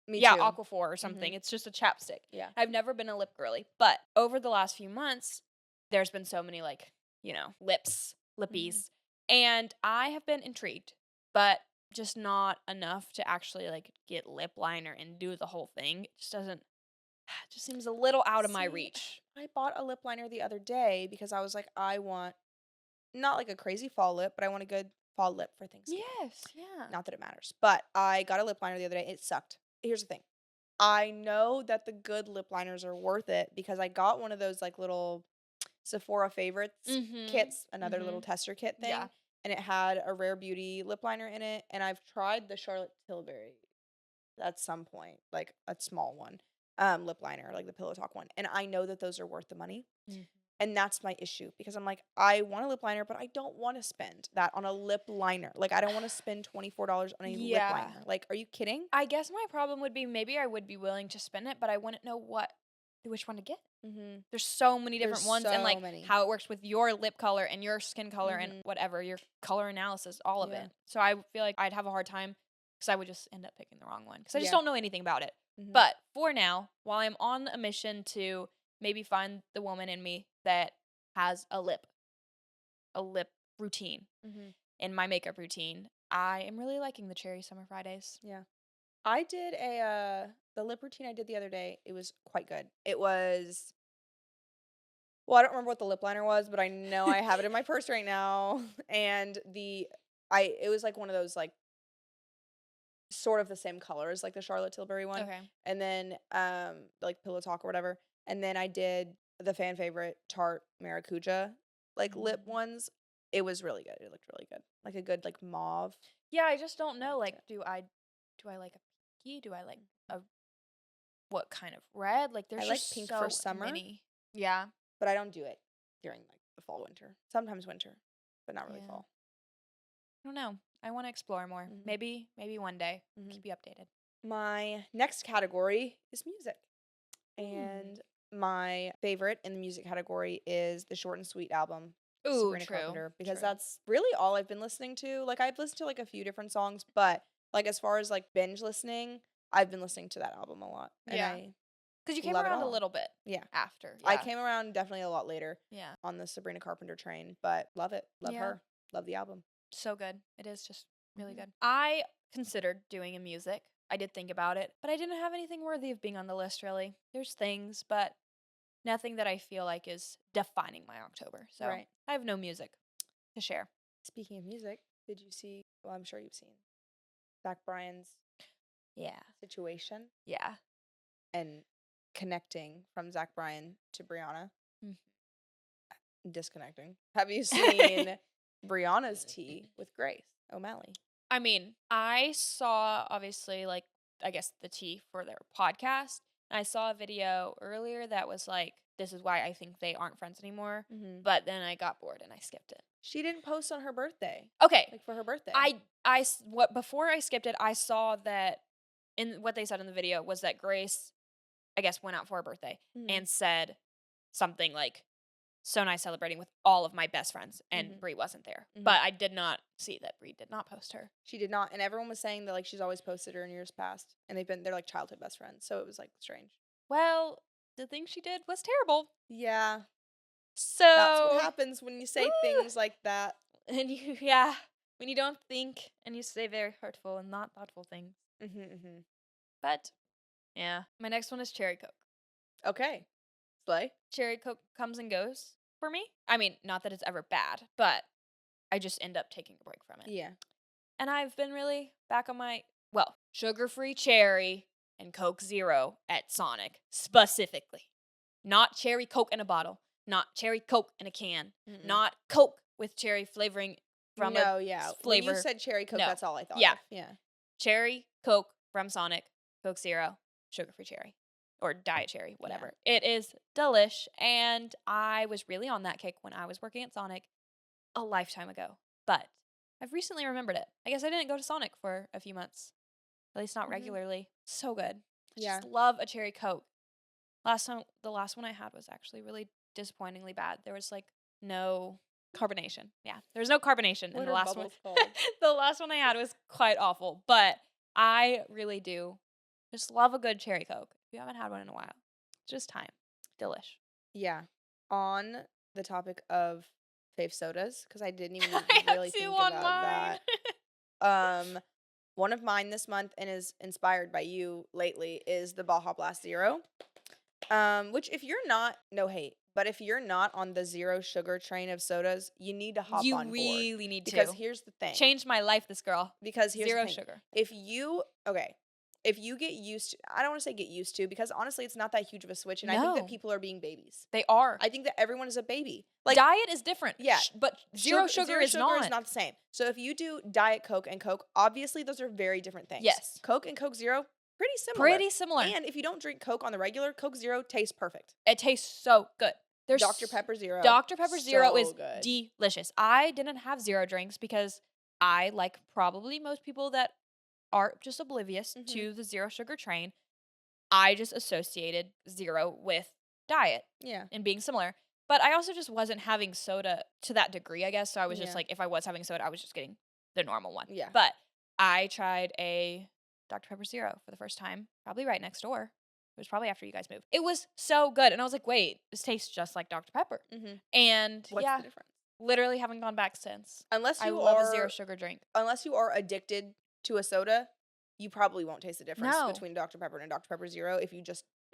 Me yeah, too. Aquaphor or something. Mhm. It's just a chapstick. Yeah. I've never been a lip girly. But over the last few months, there's been so many, like, lippies. And I have been intrigued, but just not enough to actually, like, get lip liner and do the whole thing. It just doesn't, it just seems a little out of my See, reach. I bought a lip liner the other day because I was like, I want not like a crazy fall lip, but I want a good fall lip for Thanksgiving. Yes, yeah. Not that it matters. But I got a lip liner the other day. It sucked. Here's the thing. I know that the good lip liners are worth it because I got one of those like little Sephora favorites kits, another little tester kit thing. Yeah. And it had a Rare Beauty lip liner in it. And I've tried the Charlotte Tilbury at some point, like a small one, lip liner, like the Pillow Talk one. And I know that those are worth the money. And that's my issue because I'm like, I want a lip liner, but I don't want to spend that on a lip liner. Like, I don't want to spend $24 on a lip liner. Like, are you kidding? I guess my problem would be maybe I would be willing to spend it, but I wouldn't know which one to get. There's so many different There's ones, and so like many. how it works with your lip color and your skin color and whatever, your color analysis, all of Yeah. it. So I feel like I'd have a hard time because I would just end up picking the wrong one because I just Yeah. don't know anything about it. But for now, while I'm on a mission to maybe find the woman in me that has a lip routine in my makeup routine, I am really liking the Cherry Summer Fridays. Yeah. I did the lip routine I did the other day. It was quite good. It was, well, I don't remember what the lip liner was, but I know I have it in my purse right now. And it was like one of those like sort of the same color as like the Charlotte Tilbury one. Okay. And then like Pillow Talk or whatever. And then I did the fan favorite Tarte Maracuja like lip ones. It was really good. It looked really good. Like a good like mauve. Yeah, I just don't know. liked Like, do I like a pinky? Do I like a what kind of red? Like, there's I like just pink so for summer. many. Yeah. But I don't do it during like the fall winter. Sometimes winter, but not really Yeah. fall. I don't know. I want to explore more. Maybe one day. Keep you updated. My next category is music. And my favorite in the music category is the Short and Sweet album. Ooh, Sabrina true. Carpenter, because true. that's really all I've been listening to. Like I've listened to like a few different songs, but like as far as like binge listening, I've been listening to that album a lot. And Yeah. Because you came love it around a all. little bit Yeah. after. I Yeah. came around definitely a lot later Yeah. on the Sabrina Carpenter train, but love it. Love Yeah. her. Love the album. So good. It is just really good. I considered doing a music. I did think about it, but I didn't have anything worthy of being on the list, really. There's things, but nothing that I feel like is defining my October. So Right. I have no music to share. Speaking of music, did you see, well, I'm sure you've seen Zach Bryan's Yeah. situation Yeah. and connecting from Zach Bryan to Brianna. Disconnecting. Have you seen Brianna's tea with Grace O'Malley? I mean, I saw obviously like I guess the tea for their podcast. And I saw a video earlier that was like, this is why I think they aren't friends anymore. But then I got bored and I skipped it. She didn't post on her birthday. Okay. Like for her birthday. Before I skipped it, I saw that in what they said in the video was that Grace, I guess, went out for her birthday and said something like, so nice celebrating with all of my best friends, and Brie wasn't there. But I did not see that Brie did not post her. She did not, and everyone was saying that like she's always posted her in years past, and they're like childhood best friends, so it was like strange. Well, the thing she did was terrible. Yeah. So that's what happens when you say things like that. And when you don't think and you say very hurtful and not thoughtful things. But yeah, my next one is Cherry Coke. Okay. Slay. Cherry Coke comes and goes for me. I mean, not that it's ever bad, but I just end up taking a break from it. Yeah. And I've been really back on my, sugar-free cherry and Coke Zero at Sonic, specifically. Not Cherry Coke in a bottle. Not Cherry Coke in a can. Not Coke with cherry flavoring from flavor. When you said Cherry Coke, that's all I thought of. Yeah. Cherry Coke from Sonic, Coke Zero, sugar-free cherry. Or diet cherry, whatever. Yeah. It is delish, and I was really on that kick when I was working at Sonic a lifetime ago. But I've recently remembered it. I guess I didn't go to Sonic for a few months. At least not regularly. So good. I just love a cherry Coke. The last one I had was actually really disappointingly bad. There was like no carbonation. Yeah, there's no carbonation in What the are last one. bubbles called? The last one I had was quite awful, but I really do just love a good cherry Coke. If you haven't had one in a while, it's just time. Delish. Yeah. On the topic of fave sodas, because I didn't even I have really two think on about mine. that. One of mine this month and is inspired by you lately is the Baja Blast Zero. Which if you're not, no hate, but if you're not on the zero sugar train of sodas, you need to hop You on board. really need Because to. here's the thing. Changed my life, this girl. Because here's Zero the thing. sugar. If you get used to, I don't want to say get used to, because honestly, it's not that huge of a switch, and I think that No. people are being babies. They are. I think that everyone is a baby. Like, diet is different. Yeah. But zero sugar is not. is not the same. So if you do Diet Coke and Coke, obviously those are very different things. Yes. Coke and Coke Zero, pretty similar. Pretty similar. And if you don't drink Coke on the regular, Coke Zero tastes perfect. It tastes so good. There's Dr. Pepper Zero. Dr. Pepper Zero so is good. delicious. I didn't have zero drinks because I, like probably most people that are just oblivious to the zero sugar train, I just associated zero with diet Yeah. and being similar. But I also just wasn't having soda to that degree, I guess. So I was just Yeah. like, if I was having soda, I was just getting the normal one. Yeah. But I tried a Dr. Pepper Zero for the first time, probably right next door. It was probably after you guys moved. It was so good. And I was like, wait, this tastes just like Dr. Pepper. Mm-hmm. And What's yeah, the difference? literally haven't gone back since. Unless I you love are a zero sugar drink. Unless you are addicted to a soda, you probably won't taste the difference No. between Dr. Pepper and Dr. Pepper Zero if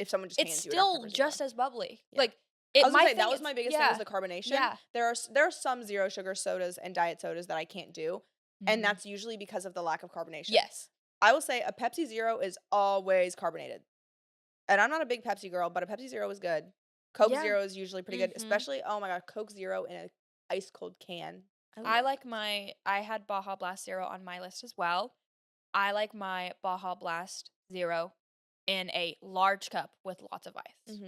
someone just It's hands you a Dr. still Pepper Zero. just as bubbly. Yeah. Like, I was my gonna say, thing that was is- my biggest thing was the carbonation. Yeah. There are some zero sugar sodas and diet sodas that I can't do, and that's usually because of the lack of carbonation. Yes. I will say a Pepsi Zero is always carbonated. And I'm not a big Pepsi girl, but a Pepsi Zero is good. Coke Yeah. Zero is usually pretty good, Mhm. especially, oh my god, Coke Zero in an ice cold can. I like I had Baja Blast Zero on my list as well. I like my Baja Blast Zero in a large cup with lots of ice.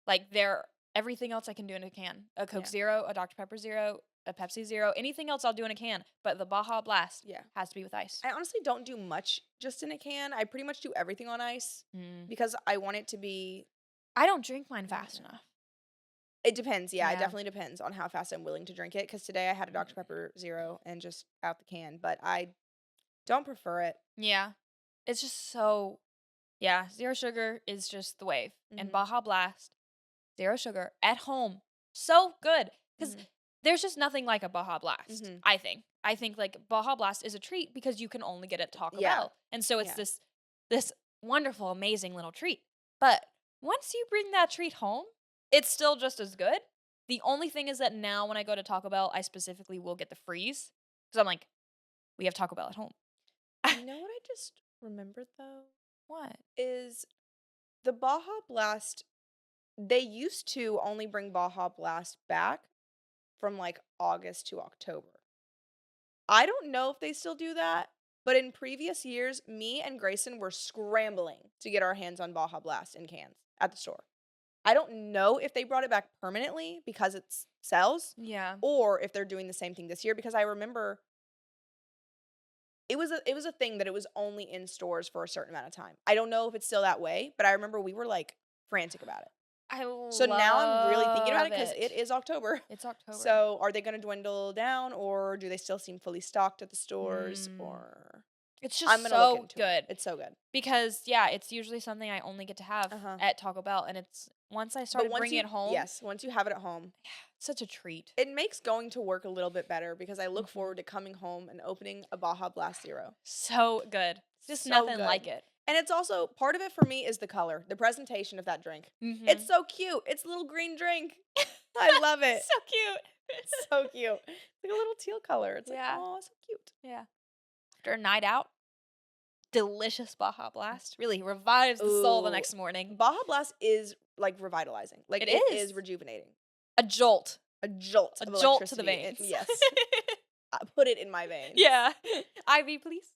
Like, everything else I can do in a can. A Coke Yeah. Zero, a Dr. Pepper Zero, a Pepsi Zero, anything else I'll do in a can. But the Baja Blast Yeah. has to be with ice. I honestly don't do much just in a can. I pretty much do everything on ice Mm. because I want it to be. I don't drink mine fast enough. It depends. Yeah, Yeah. it definitely depends on how fast I'm willing to drink it. Because today I had a Dr. Pepper Zero and just out the can, but I don't prefer it. Yeah. It's just so, yeah, zero sugar is just the wave. And Mhm. Baja Blast, zero sugar at home, so good. Because there's just nothing like a Baja Blast, Mhm. I think. I think, like, Baja Blast is a treat because you can only get it at Taco Yeah. Bell. And so it's Yeah. this wonderful, amazing little treat. But once you bring that treat home, it's still just as good. The only thing is that now when I go to Taco Bell, I specifically will get the freeze. Because I'm like, we have Taco Bell at home. You know what I just remembered though? What? Is the Baja Blast, they used to only bring Baja Blast back from like August to October. I don't know if they still do that, but in previous years, me and Grayson were scrambling to get our hands on Baja Blast in cans at the store. I don't know if they brought it back permanently because it sells, Yeah. or if they're doing the same thing this year, because I remember it was a thing that it was only in stores for a certain amount of time. I don't know if it's still that way, but I remember we were like frantic about it. So now I'm really thinking about it because it is October. It's October. So are they going to dwindle down, or do they still seem fully stocked at the stores? Or it's just I'm gonna look so into good. it. It's so good. Because, yeah, it's usually something I only get to have at Taco Bell. And it's once I started bringing it home. Yes, once you have it at home, Such a treat. it makes going to work a little bit better because I look forward to coming home and opening a Baja Blast Zero. So good. Just So nothing good. like it. And it's also, part of it for me is the color, the presentation of that drink. It's so cute. It's a little green drink. I love it. So cute. It's so cute. It's like a little teal color. It's Yeah. like, oh, so cute. Yeah. After a night out, delicious Baja Blast really revives the soul the Ooh. next morning. Baja Blast is like revitalizing. Like It it is. is rejoining. A jolt. A jolt. A of jolt to the electricity. veins. Yes. Put it in my veins. Yeah. IV, please.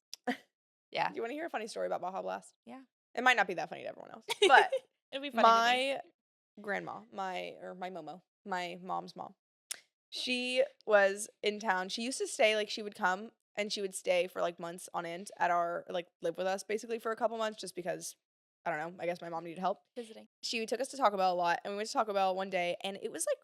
Yeah. Do you want to hear a funny story about Baja Blast? Yeah. It might not be that funny to everyone else, but It'll be funny to me. my grandma, my Momo, my mom's mom, she was in town. She used to stay, like, she would come and she would stay for like months on end at our, like, live with us basically for a couple months just because, I don't know, I guess my mom needed help. Visiting. She took us to Taco Bell a lot, and we went to Taco Bell one day, and it was like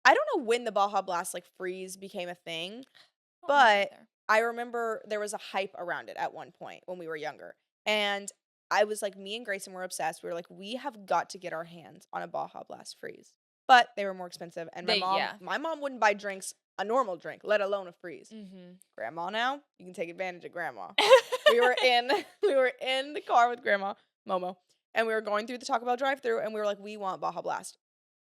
I don't know when the Baja Blast like freeze became a thing, I don't know but either. I remember there was a hype around it at one point when we were younger. And I was like, me and Grayson were obsessed. We were like, we have got to get our hands on a Baja Blast freeze. But they were more expensive. And Yeah. my mom wouldn't buy drinks, a normal drink, let alone a freeze. Mm-hmm. Grandma now, you can take advantage of grandma. we were in the car with grandma, Momo, and we were going through the Taco Bell drive-thru and we were like, we want Baja Blast.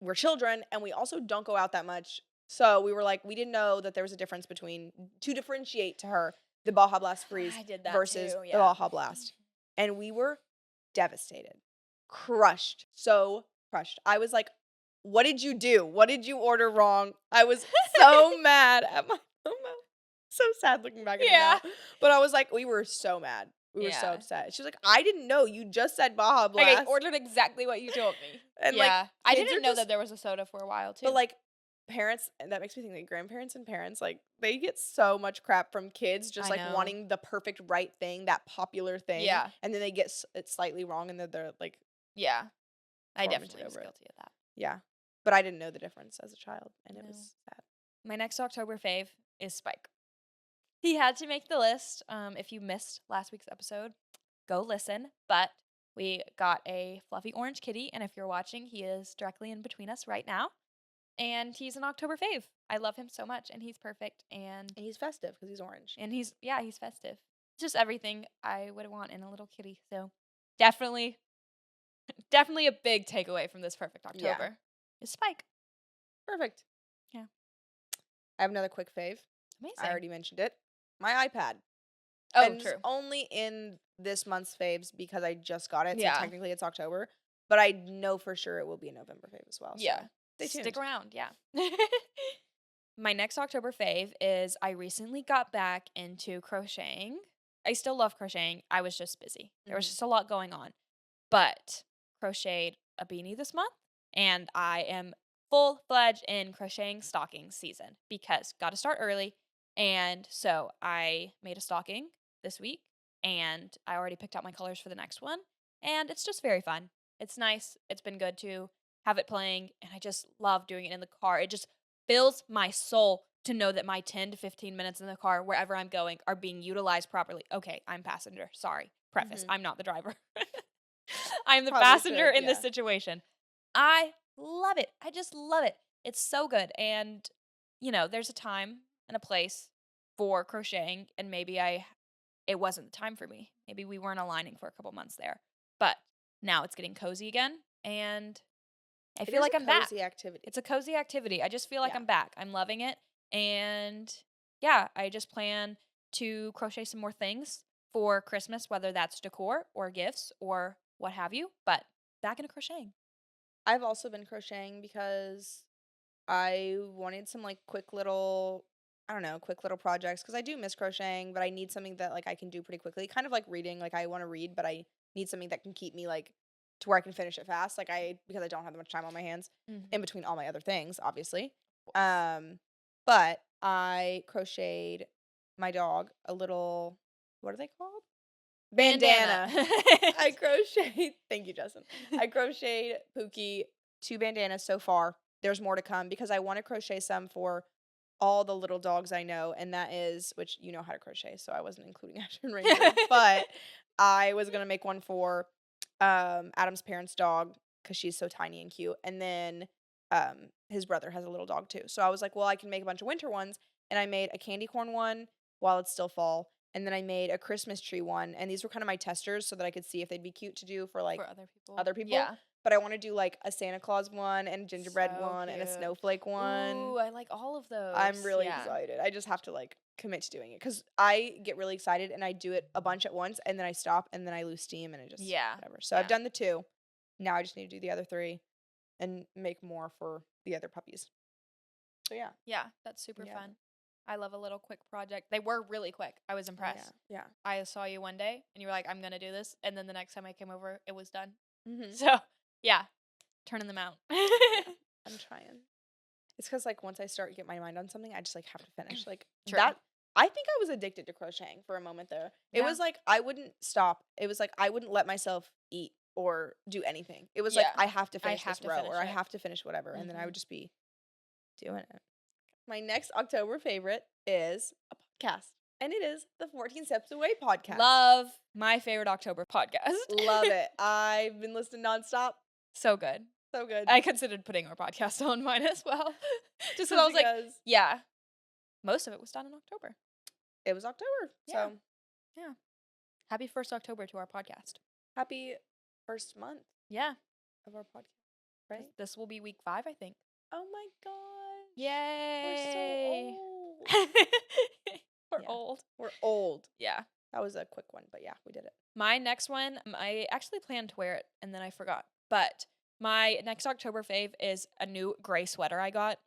We're children and we also don't go out that much. So we were like, we didn't know that there was a difference to differentiate to her the Baja Blast freeze I did that versus too, the yeah. Baja Blast. And we were devastated. Crushed. So crushed. I was like, what did you do? What did you order wrong? I was so mad at my Momo. So sad looking back at it Yeah. now. But I was like, we were so mad. We were so Yeah. upset. She was like, I didn't know. You just said Baja Like, Blast. I ordered exactly what you told me. And, like, yeah. I kids didn't are know just- that there was a soda for a while, too. But like parents, and that makes me think like grandparents and parents, like they get so much crap from kids just I like know. wanting the perfect right thing, that popular thing. Yeah. And then they get it slightly wrong and then they're like, yeah. I tormented definitely was over it. guilty of that. yeah. But I didn't know the difference as a child and it No. was sad. My next October fave is Spike. He had to make the list. If you missed last week's episode, go listen. But we got a fluffy orange kitty, and if you're watching, he is directly in between us right now. And he's an October fave. I love him so much, and he's perfect. And And he's festive because he's orange. he's festive. Just everything I would want in a little kitty. So definitely a big takeaway from this perfect October is Spike. Perfect. Yeah. I have another quick fave. Amazing. I already mentioned it. My iPad. Oh, and it's true. only in this month's faves because I just got it. Yeah. So technically it's October. But I know for sure it will be a November fave as well. Yeah. So stay tuned. Stick around, yeah. My next October fave is I recently got back into crocheting. I still love crocheting. I was just busy. There was Mhm. just a lot going on. But crocheted a beanie this month, and I am full-fledged in crocheting stocking season because got to start early. And so I made a stocking this week, and I already picked out my colors for the next one. And it's just very fun. It's nice. It's been good to have it playing, and I just love doing it in the car. It just fills my soul to know that my 10 to 15 minutes in the car, wherever I'm going, are being utilized properly. Okay, I'm passenger. Sorry. Preface. Mhm. I'm not the driver. I'm the Probably passenger should, in this yeah. situation. I love it. I just love it. It's so good. And, there's a time and a place for crocheting, and maybe it wasn't the time for me. Maybe we weren't aligning for a couple months there. But now it's getting cozy again, and I feel like I'm back. Cozy activity. It's a cozy activity. I just feel like Yeah. I'm back. I'm loving it. And yeah, I just plan to crochet some more things for Christmas, whether that's decor or gifts or what have you. But back into crocheting. I've also been crocheting because I wanted some like quick little projects because I do miss crocheting, but I need something that like I can do pretty quickly. Kind of like reading. Like I want to read, but I need something that can keep me like to where I can finish it fast. Because I don't have that much time on my hands in between all my other things, obviously. But I crocheted my dog a little, what are they called? Bandana. I crocheted, thank you, Justin. I crocheted Pookie 2 bandanas so far. There's more to come because I want to crochet some for all the little dogs I know, and that is, which you know how to crochet, so I wasn't including Ashton Ranger, but I was going to make one for Adam's parents' dog because she's so tiny and cute, and then his brother has a little dog too. So I was like, well, I can make a bunch of winter ones, and I made a candy corn one while it's still fall, and then I made a Christmas tree one, and these were kind of my testers so that I could see if they'd be cute to do for like for other people. other people. Yeah. But I want to do like a Santa Claus one and a gingerbread So one and a cute. snowflake one. Ooh, I like all of those. I'm really Yeah. excited. I just have to like commit to doing it because I get really excited and I do it a bunch at once and then I stop and then I lose steam and it just whatever. So I've Yeah. done the 2. Now I just need to do the other 3 and make more for the other puppies. So yeah. Yeah, that's super Yeah. fun. I love a little quick project. They were really quick. I was impressed. Yeah. I saw you one day and you were like, I'm going to do this. And then the next time I came over, it was done. Mm-hmm. So, yeah, turning them out. I'm trying. It's because like once I start get my mind on something, I just like have to finish. Like True. that. I think I was addicted to crocheting for a moment there. It Yeah. was like I wouldn't stop. It was like I wouldn't let myself eat or do anything. It was like Yeah. I have to I finish have this to row finish or I it. have to finish whatever, and then I Mhm. would just be Doing it. My next October favorite is a podcast. And it is the 14 Steps Away podcast. Love my favorite October podcast. Love it. I've been listening nonstop. So good. So good. I considered putting our podcast on mine as well. Just because I was like, yeah. Most of it was done in October. It was October. Yeah. So, yeah. Happy 1st October to our podcast. Happy first month. Yeah. Of our podcast. Right? This will be week 5, I think. Oh my gosh. Yay. We're so old. We're old. We're old. Yeah. That was a quick one, but yeah, we did it. My next one, I actually planned to wear it and then I forgot. But my next October fave is a new gray sweater I got.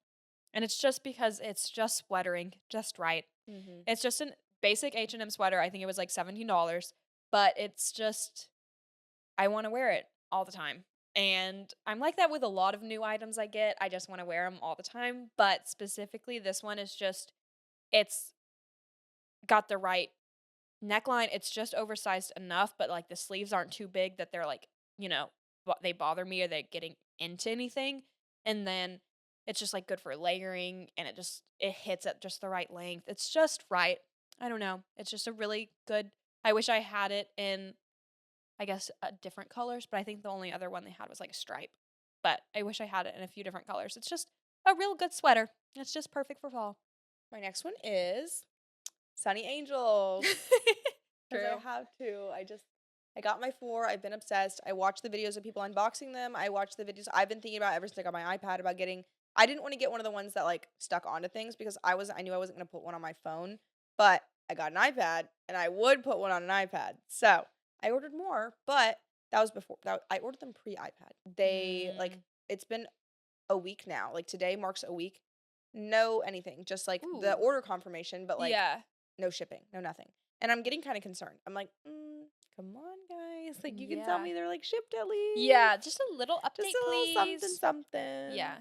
And it's just because it's just sweatering just right. Mm-hmm. It's just a basic H&M sweater. I think it was like $17. But it's just, I want to wear it all the time. And I'm like that with a lot of new items I get. I just want to wear them all the time. But specifically, this one is just, it's got the right neckline. It's just oversized enough, but like the sleeves aren't too big that they're like, you know, they bother me or they're getting into anything. And then it's just like good for layering and it hits at just the right length. It's just right. I don't know. It's just a really good, I wish I had it in, I guess, different colors, but I think the only other one they had was like a stripe. But I wish I had it in a few different colors. It's just a real good sweater. It's just perfect for fall. My next one is Sunny Angels. True. I have to. I got my 4. I've been obsessed. I watch the videos of people unboxing them. I watch the videos. I've been thinking about ever since I got my iPad about getting. I didn't want to get one of the ones that like stuck onto things because I knew I wasn't gonna put one on my phone. But I got an iPad and I would put one on an iPad. So I ordered more, but that was before. I ordered them pre-iPad. They like it's been a week now. Like today marks a week. No anything. Just like the order confirmation, but like no shipping, no nothing. And I'm getting kind of concerned. I'm like, come on, guys. Like, you can tell me they're, like, shipped at least. Yeah, just a little update, just a please. Little something. Yeah.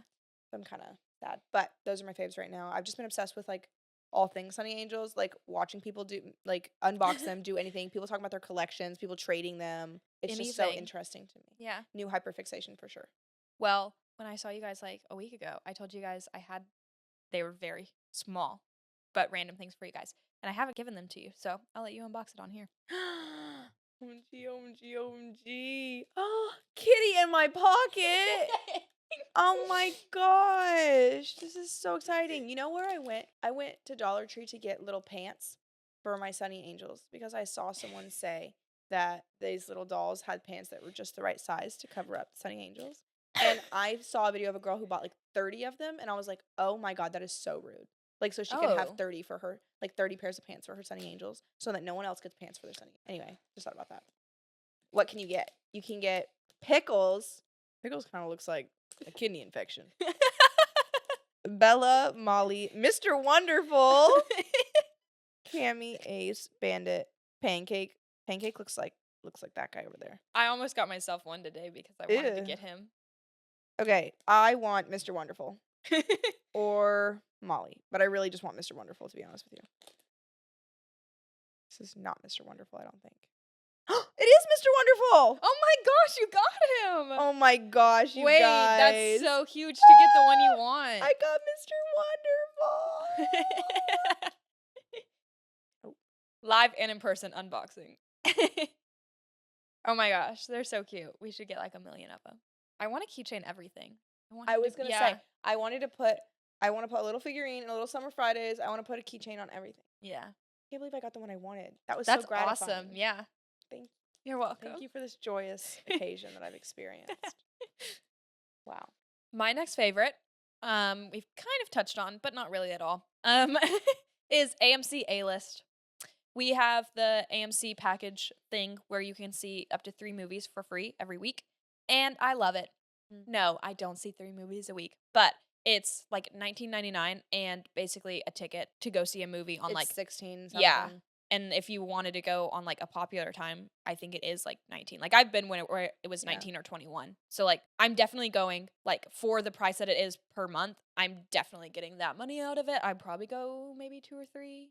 I'm kind of sad. But those are my faves right now. I've just been obsessed with, like, all things Sunny Angels. Like, watching people do, like, unbox them, do anything. People talking about their collections. People trading them. It's just so interesting to me. Yeah. New hyperfixation for sure. Well, when I saw you guys, like, a week ago, I told you guys they were very small, but random things for you guys. And I haven't given them to you, so I'll let you unbox it on here. OMG, OMG, OMG. Oh, kitty in my pocket. Oh my gosh. This is so exciting. You know where I went? I went to Dollar Tree to get little pants for my Sunny Angels because I saw someone say that these little dolls had pants that were just the right size to cover up Sunny Angels. And I saw a video of a girl who bought like 30 of them, and I was like, oh my God, that is so rude. Like, so she could have 30 for her, like 30 pairs of pants for her Sunny Angels, so that no one else gets pants for their Sunny. Anyway, just thought about that. What can you get? You can get Pickles. Pickles kind of looks like a kidney infection. Bella, Molly, Mr. Wonderful, Cammy, Ace, Bandit, Pancake. Pancake looks like that guy over there. I almost got myself one today because I wanted to get him. Okay, I want Mr. Wonderful. Or Molly. But I really just want Mr. Wonderful, to be honest with you. This is not Mr. Wonderful, I don't think. It is Mr. Wonderful! Oh my gosh, you got him! Oh my gosh, you guys. That's so huge to get the one you want. I got Mr. Wonderful! Live and in person unboxing. Oh my gosh, they're so cute. We should get like 1 million of them. I want to keychain everything. I was going to say, I want to put a little figurine and a little Summer Fridays. I want to put a keychain on everything. Yeah. I can't believe I got the one I wanted. That's so gratifying. Awesome. Yeah. Thank you. You're welcome. Thank you for this joyous occasion that I've experienced. Wow. My next favorite, we've kind of touched on, but not really at all, is AMC A-List. We have the AMC package thing where you can see up to 3 movies for free every week, and I love it. No, I don't see 3 movies a week, but it's like $19.99 and basically a ticket to go see a movie on like 16 something. Yeah. And if you wanted to go on like a popular time, I think it is like 19. Like I've been where it was 19 or 21. So like I'm definitely going like for the price that it is per month. I'm definitely getting that money out of it. I'd probably go maybe 2 or 3,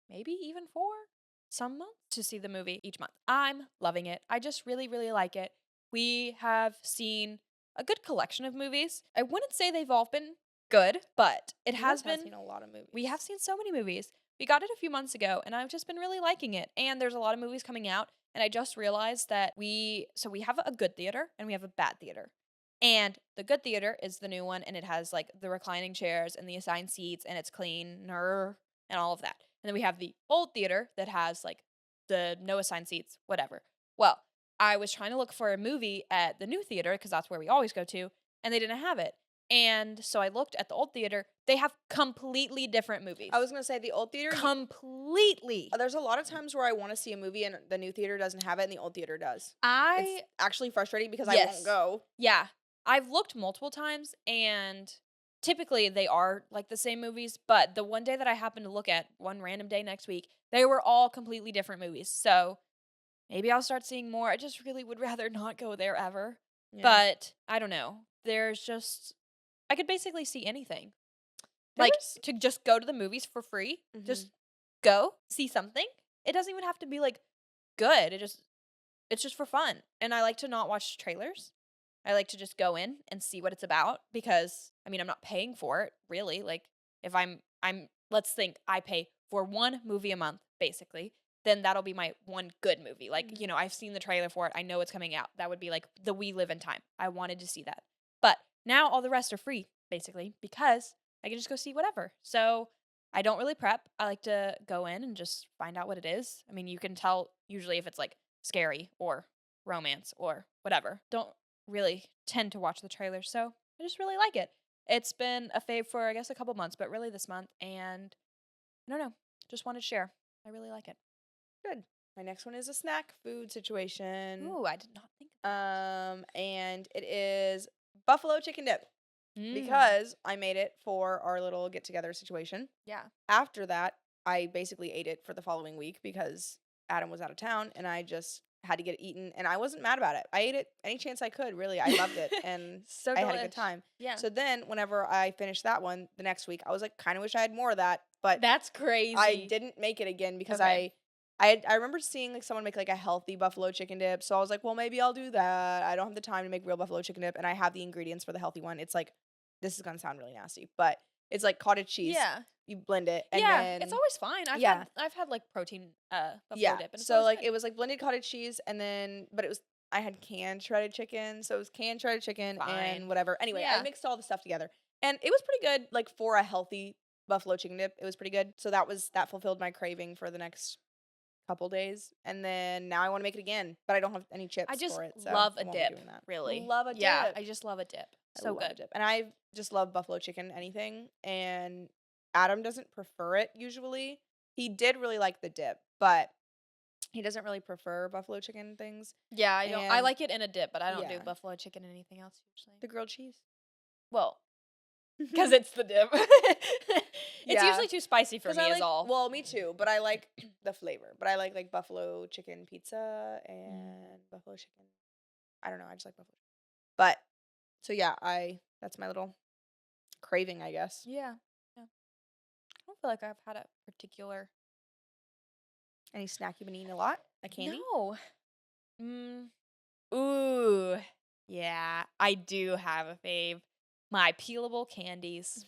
maybe even 4 some months to see the movie each month. I'm loving it. I just really, really like it. We have seen a good collection of movies. I wouldn't say they've all been good, but it You has guys have been. seen a lot of movies. We have seen so many movies. We got it a few months ago, and I've just been really liking it. And there's a lot of movies coming out, and I just realized that we have a good theater and we have a bad theater. And the good theater is the new one, and it has like the reclining chairs and the assigned seats, and it's cleaner and all of that. And then we have the old theater that has like the no assigned seats, whatever. Well, I was trying to look for a movie at the new theater because that's where we always go to, and they didn't have it. And so I looked at the old theater. They have completely different movies. I was gonna say the old theater. Completely. There's a lot of times where I want to see a movie and the new theater doesn't have it, and the old theater does. I It's actually frustrating because I Yes. won't go. Yeah. I've looked multiple times, and typically they are like the same movies, but the one day that I happened to look at, one random day next week, they were all completely different movies. So maybe I'll start seeing more. I just really would rather not go there ever. Yeah. But I don't know. There's just I could basically see anything. Like There's- to just go to the movies for free. Just go, see something. It doesn't even have to be like good. It's just for fun. And I like to not watch trailers. I like to just go in and see what it's about because I mean, I'm not paying for it, really. Like if I'm let's think I pay for one movie a month basically, then that'll be my one good movie. Like, you know, I've seen the trailer for it. I know it's coming out. That would be like the We Live in Time. I wanted to see that. But now all the rest are free basically because I can just go see whatever. So I don't really prep. I like to go in and just find out what it is. I mean, you can tell usually if it's like scary or romance or whatever. Don't really tend to watch the trailers, so I just really like it. It's been a fave for I guess a couple months, but really this month, and I don't know, just wanted to share. I really like it. Good. My next one is a snack food situation. Ooh, I did not think of And it is buffalo chicken dip that. because I made it for our little get together situation. Yeah. After that, I basically ate it for the following week because Adam was out of town and I just had to get it eaten, and I wasn't mad about it. I ate it any chance I could, really. I loved it, and So I had a delish. good time. Yeah. So then, whenever I finished that one the next week, I was like, kind of wish I had more of that, but That's crazy. I didn't make it again because Okay. I remember seeing like someone make like a healthy buffalo chicken dip, so I was like, well, maybe I'll do that. I don't have the time to make real buffalo chicken dip, and I have the ingredients for the healthy one. It's like, this is gonna sound really nasty, but it's like cottage cheese. Yeah. You blend it, and Yeah. then It's always fine. Yeah. I've had like protein buffalo yeah. dip, and it's So always like good. it was like blended cottage cheese, and then but it was I had canned shredded chicken, so it was canned shredded chicken Fine. and whatever. Anyway, Yeah. I mixed all the stuff together, and it was pretty good. Like for a healthy buffalo chicken dip, it was pretty good. So that fulfilled my craving for the next couple days, and then now I want to make it again, but I don't have any chips I just for it. So love I a won't be dip. doing that. Really. Love a Yeah. dip. I just love a dip. I So love a good. dip. And I just love buffalo chicken, anything. And Adam doesn't prefer it usually. He did really like the dip, but he doesn't really prefer buffalo chicken things. Yeah, I don't. I And- like it in a dip, but I don't do Yeah. buffalo chicken in anything else usually. The grilled cheese. Well, because it's the dip. It's Yeah. usually too spicy for 'Cause me. I Is like, all. well, me too, but I like the flavor. But I like buffalo chicken pizza and buffalo chicken. I don't know. I just like buffalo. But so yeah, that's my little craving, I guess. Yeah. Yeah. I don't feel like I've had a particular. Any snack you've been eating a lot? A candy? No. Ooh. Yeah, I do have a fave. My peelable candies.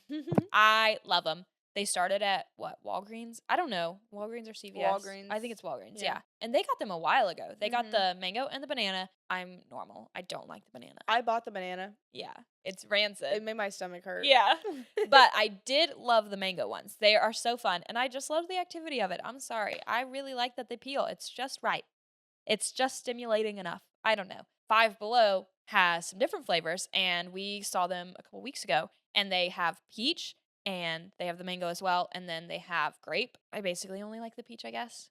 I love them. They started at what, Walgreens? I don't know. Walgreens or CVS? I Walgreens. think it's Walgreens. Yeah. Yeah. And they got them a while ago. They got Mhm. the mango and the banana. I'm normal. I don't like the banana. I bought the banana. Yeah. It's rancid. It made my stomach hurt. Yeah. But I did love the mango ones. They are so fun. And I just love the activity of it. I'm sorry. I really like that they peel. It's just right. It's just stimulating enough. I don't know. Five Below has some different flavors, and we saw them a couple weeks ago. And they have peach, and they have the mango as well. And then they have grape. I basically only like the peach, I guess.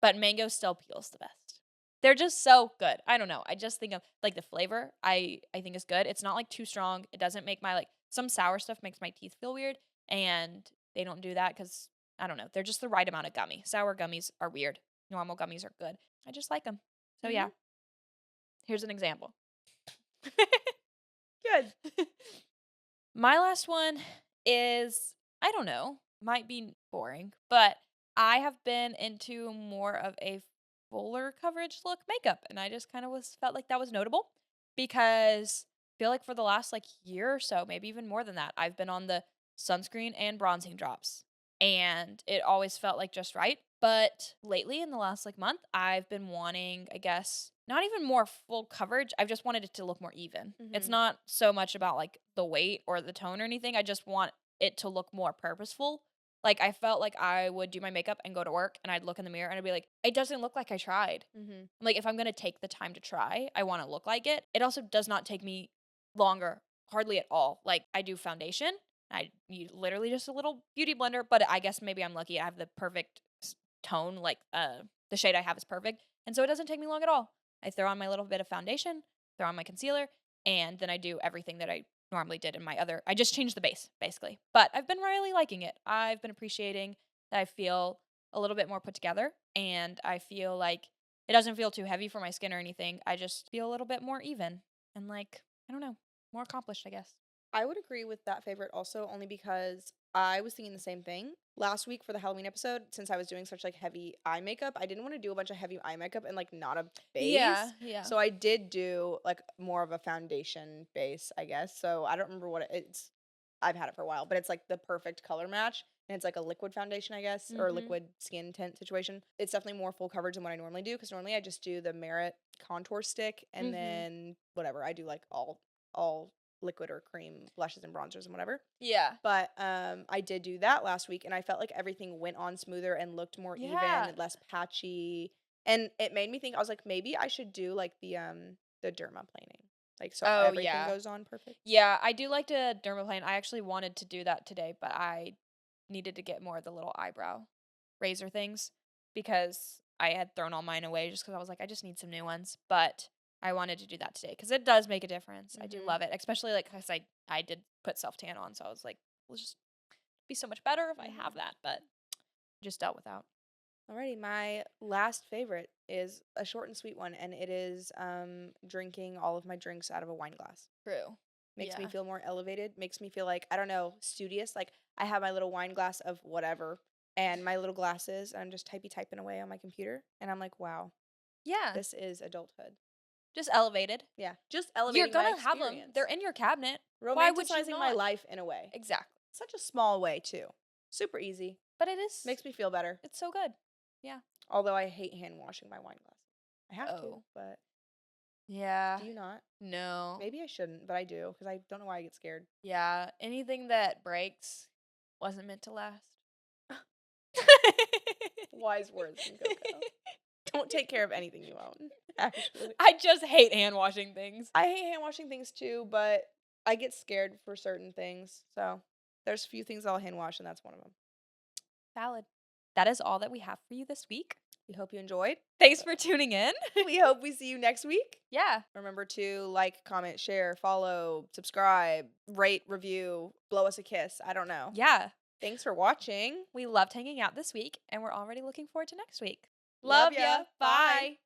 But mango still peels the best. They're just so good. I don't know. I just think of like the flavor I think is good. It's not like too strong. It doesn't make my like some sour stuff makes my teeth feel weird, and they don't do that cuz I don't know. They're just the right amount of gummy. Sour gummies are weird. Normal gummies are good. I just like them. So yeah. Here's an example. Good. My last one is, I don't know, might be boring, but I have been into more of a fuller coverage look makeup, and I just kind of felt like that was notable because feel like for the last like year or so, maybe even more than that, I've been on the sunscreen and bronzing drops. And it always felt like just right. But lately in the last like month, I've been wanting, I guess, not even more full coverage. I've just wanted it to look more even. It's Mhm. not so much about like the weight or the tone or anything. I just want it to look more purposeful. Like I felt like I would do my makeup and go to work and I'd look in the mirror and I'd be like, it doesn't look like I tried. Mhm. Like if I'm going to take the time to try, I want to look like it. It also does not take me longer, hardly at all. Like I do foundation. I use literally just a little beauty blender, but I guess maybe I'm lucky. I have the perfect tone. Like the shade I have is perfect. And so it doesn't take me long at all. I throw on my little bit of foundation, throw on my concealer, and then I do everything that I normally did in my other. I just changed the base basically. But I've been really liking it. I've been appreciating that I feel a little bit more put together and I feel like it doesn't feel too heavy for my skin or anything. I just feel a little bit more even and like, I don't know, more accomplished, I guess. I would agree with that favorite also, only because I was thinking the same thing. Last week for the Halloween episode, since I was doing such like heavy eye makeup, I didn't want to do a bunch of heavy eye makeup and like not a base. Yeah. So I did do like more of a foundation base, I guess. So I don't remember what it's. I've had it for a while, but it's like the perfect color match. And it's like a liquid foundation, I guess, or Mhm. liquid skin tint situation. It's definitely more full coverage than what I normally do because normally I just do the Merit contour stick and Mhm. then whatever. I do like all liquid or cream blushes and bronzers and whatever. Yeah. But I did do that last week and I felt like everything went on smoother and looked more Yeah. even, less patchy. And it made me think I was like maybe I should do like the dermaplaning. Like so Oh, everything yeah. goes on perfect. Yeah, I do like to dermaplane. I actually wanted to do that today, but I needed to get more of the little eyebrow razor things because I had thrown all mine away just because I was like, I just need some new ones. But I wanted to do that today because it does make a difference. I do Mhm. love it, especially like because I did put self tan on, so I was like, it'll just be so much better if I have that. But just dealt without. Alrighty, my last favorite is a short and sweet one, and it is drinking all of my drinks out of a wine glass. True. Makes me Yeah. feel more elevated, makes me feel like, I don't know, studious. Like I have my little wine glass of whatever and my little glasses, and I'm just typing away on my computer, and I'm like, wow, Yeah. this is adulthood. Just elevated. Yeah, just You're elevating my gonna have them. experience. They're in your cabinet. Why would you Romanticizing my not? life in a way. Exactly. Such a small way, too. Super easy. But it is. Makes me feel better. It's so good. Yeah. Although I hate hand washing my wine glasses. I have to, Oh. but Yeah. do you not? No. Maybe I shouldn't, but I do because I don't know why I get scared. Yeah. Anything that breaks wasn't meant to last. Wise words from Coco. Don't take care of anything you own, actually. I just hate hand washing things. I hate hand washing things too, but I get scared for certain things. So there's a few things I'll hand wash, and that's one of them. Valid. That is all that we have for you this week. We hope you enjoyed. Thanks for tuning in. We hope we see you next week. Yeah. Remember to like, comment, share, follow, subscribe, rate, review, blow us a kiss. I don't know. Yeah. Thanks for watching. We loved hanging out this week, and we're already looking forward to next week. Love ya. Bye.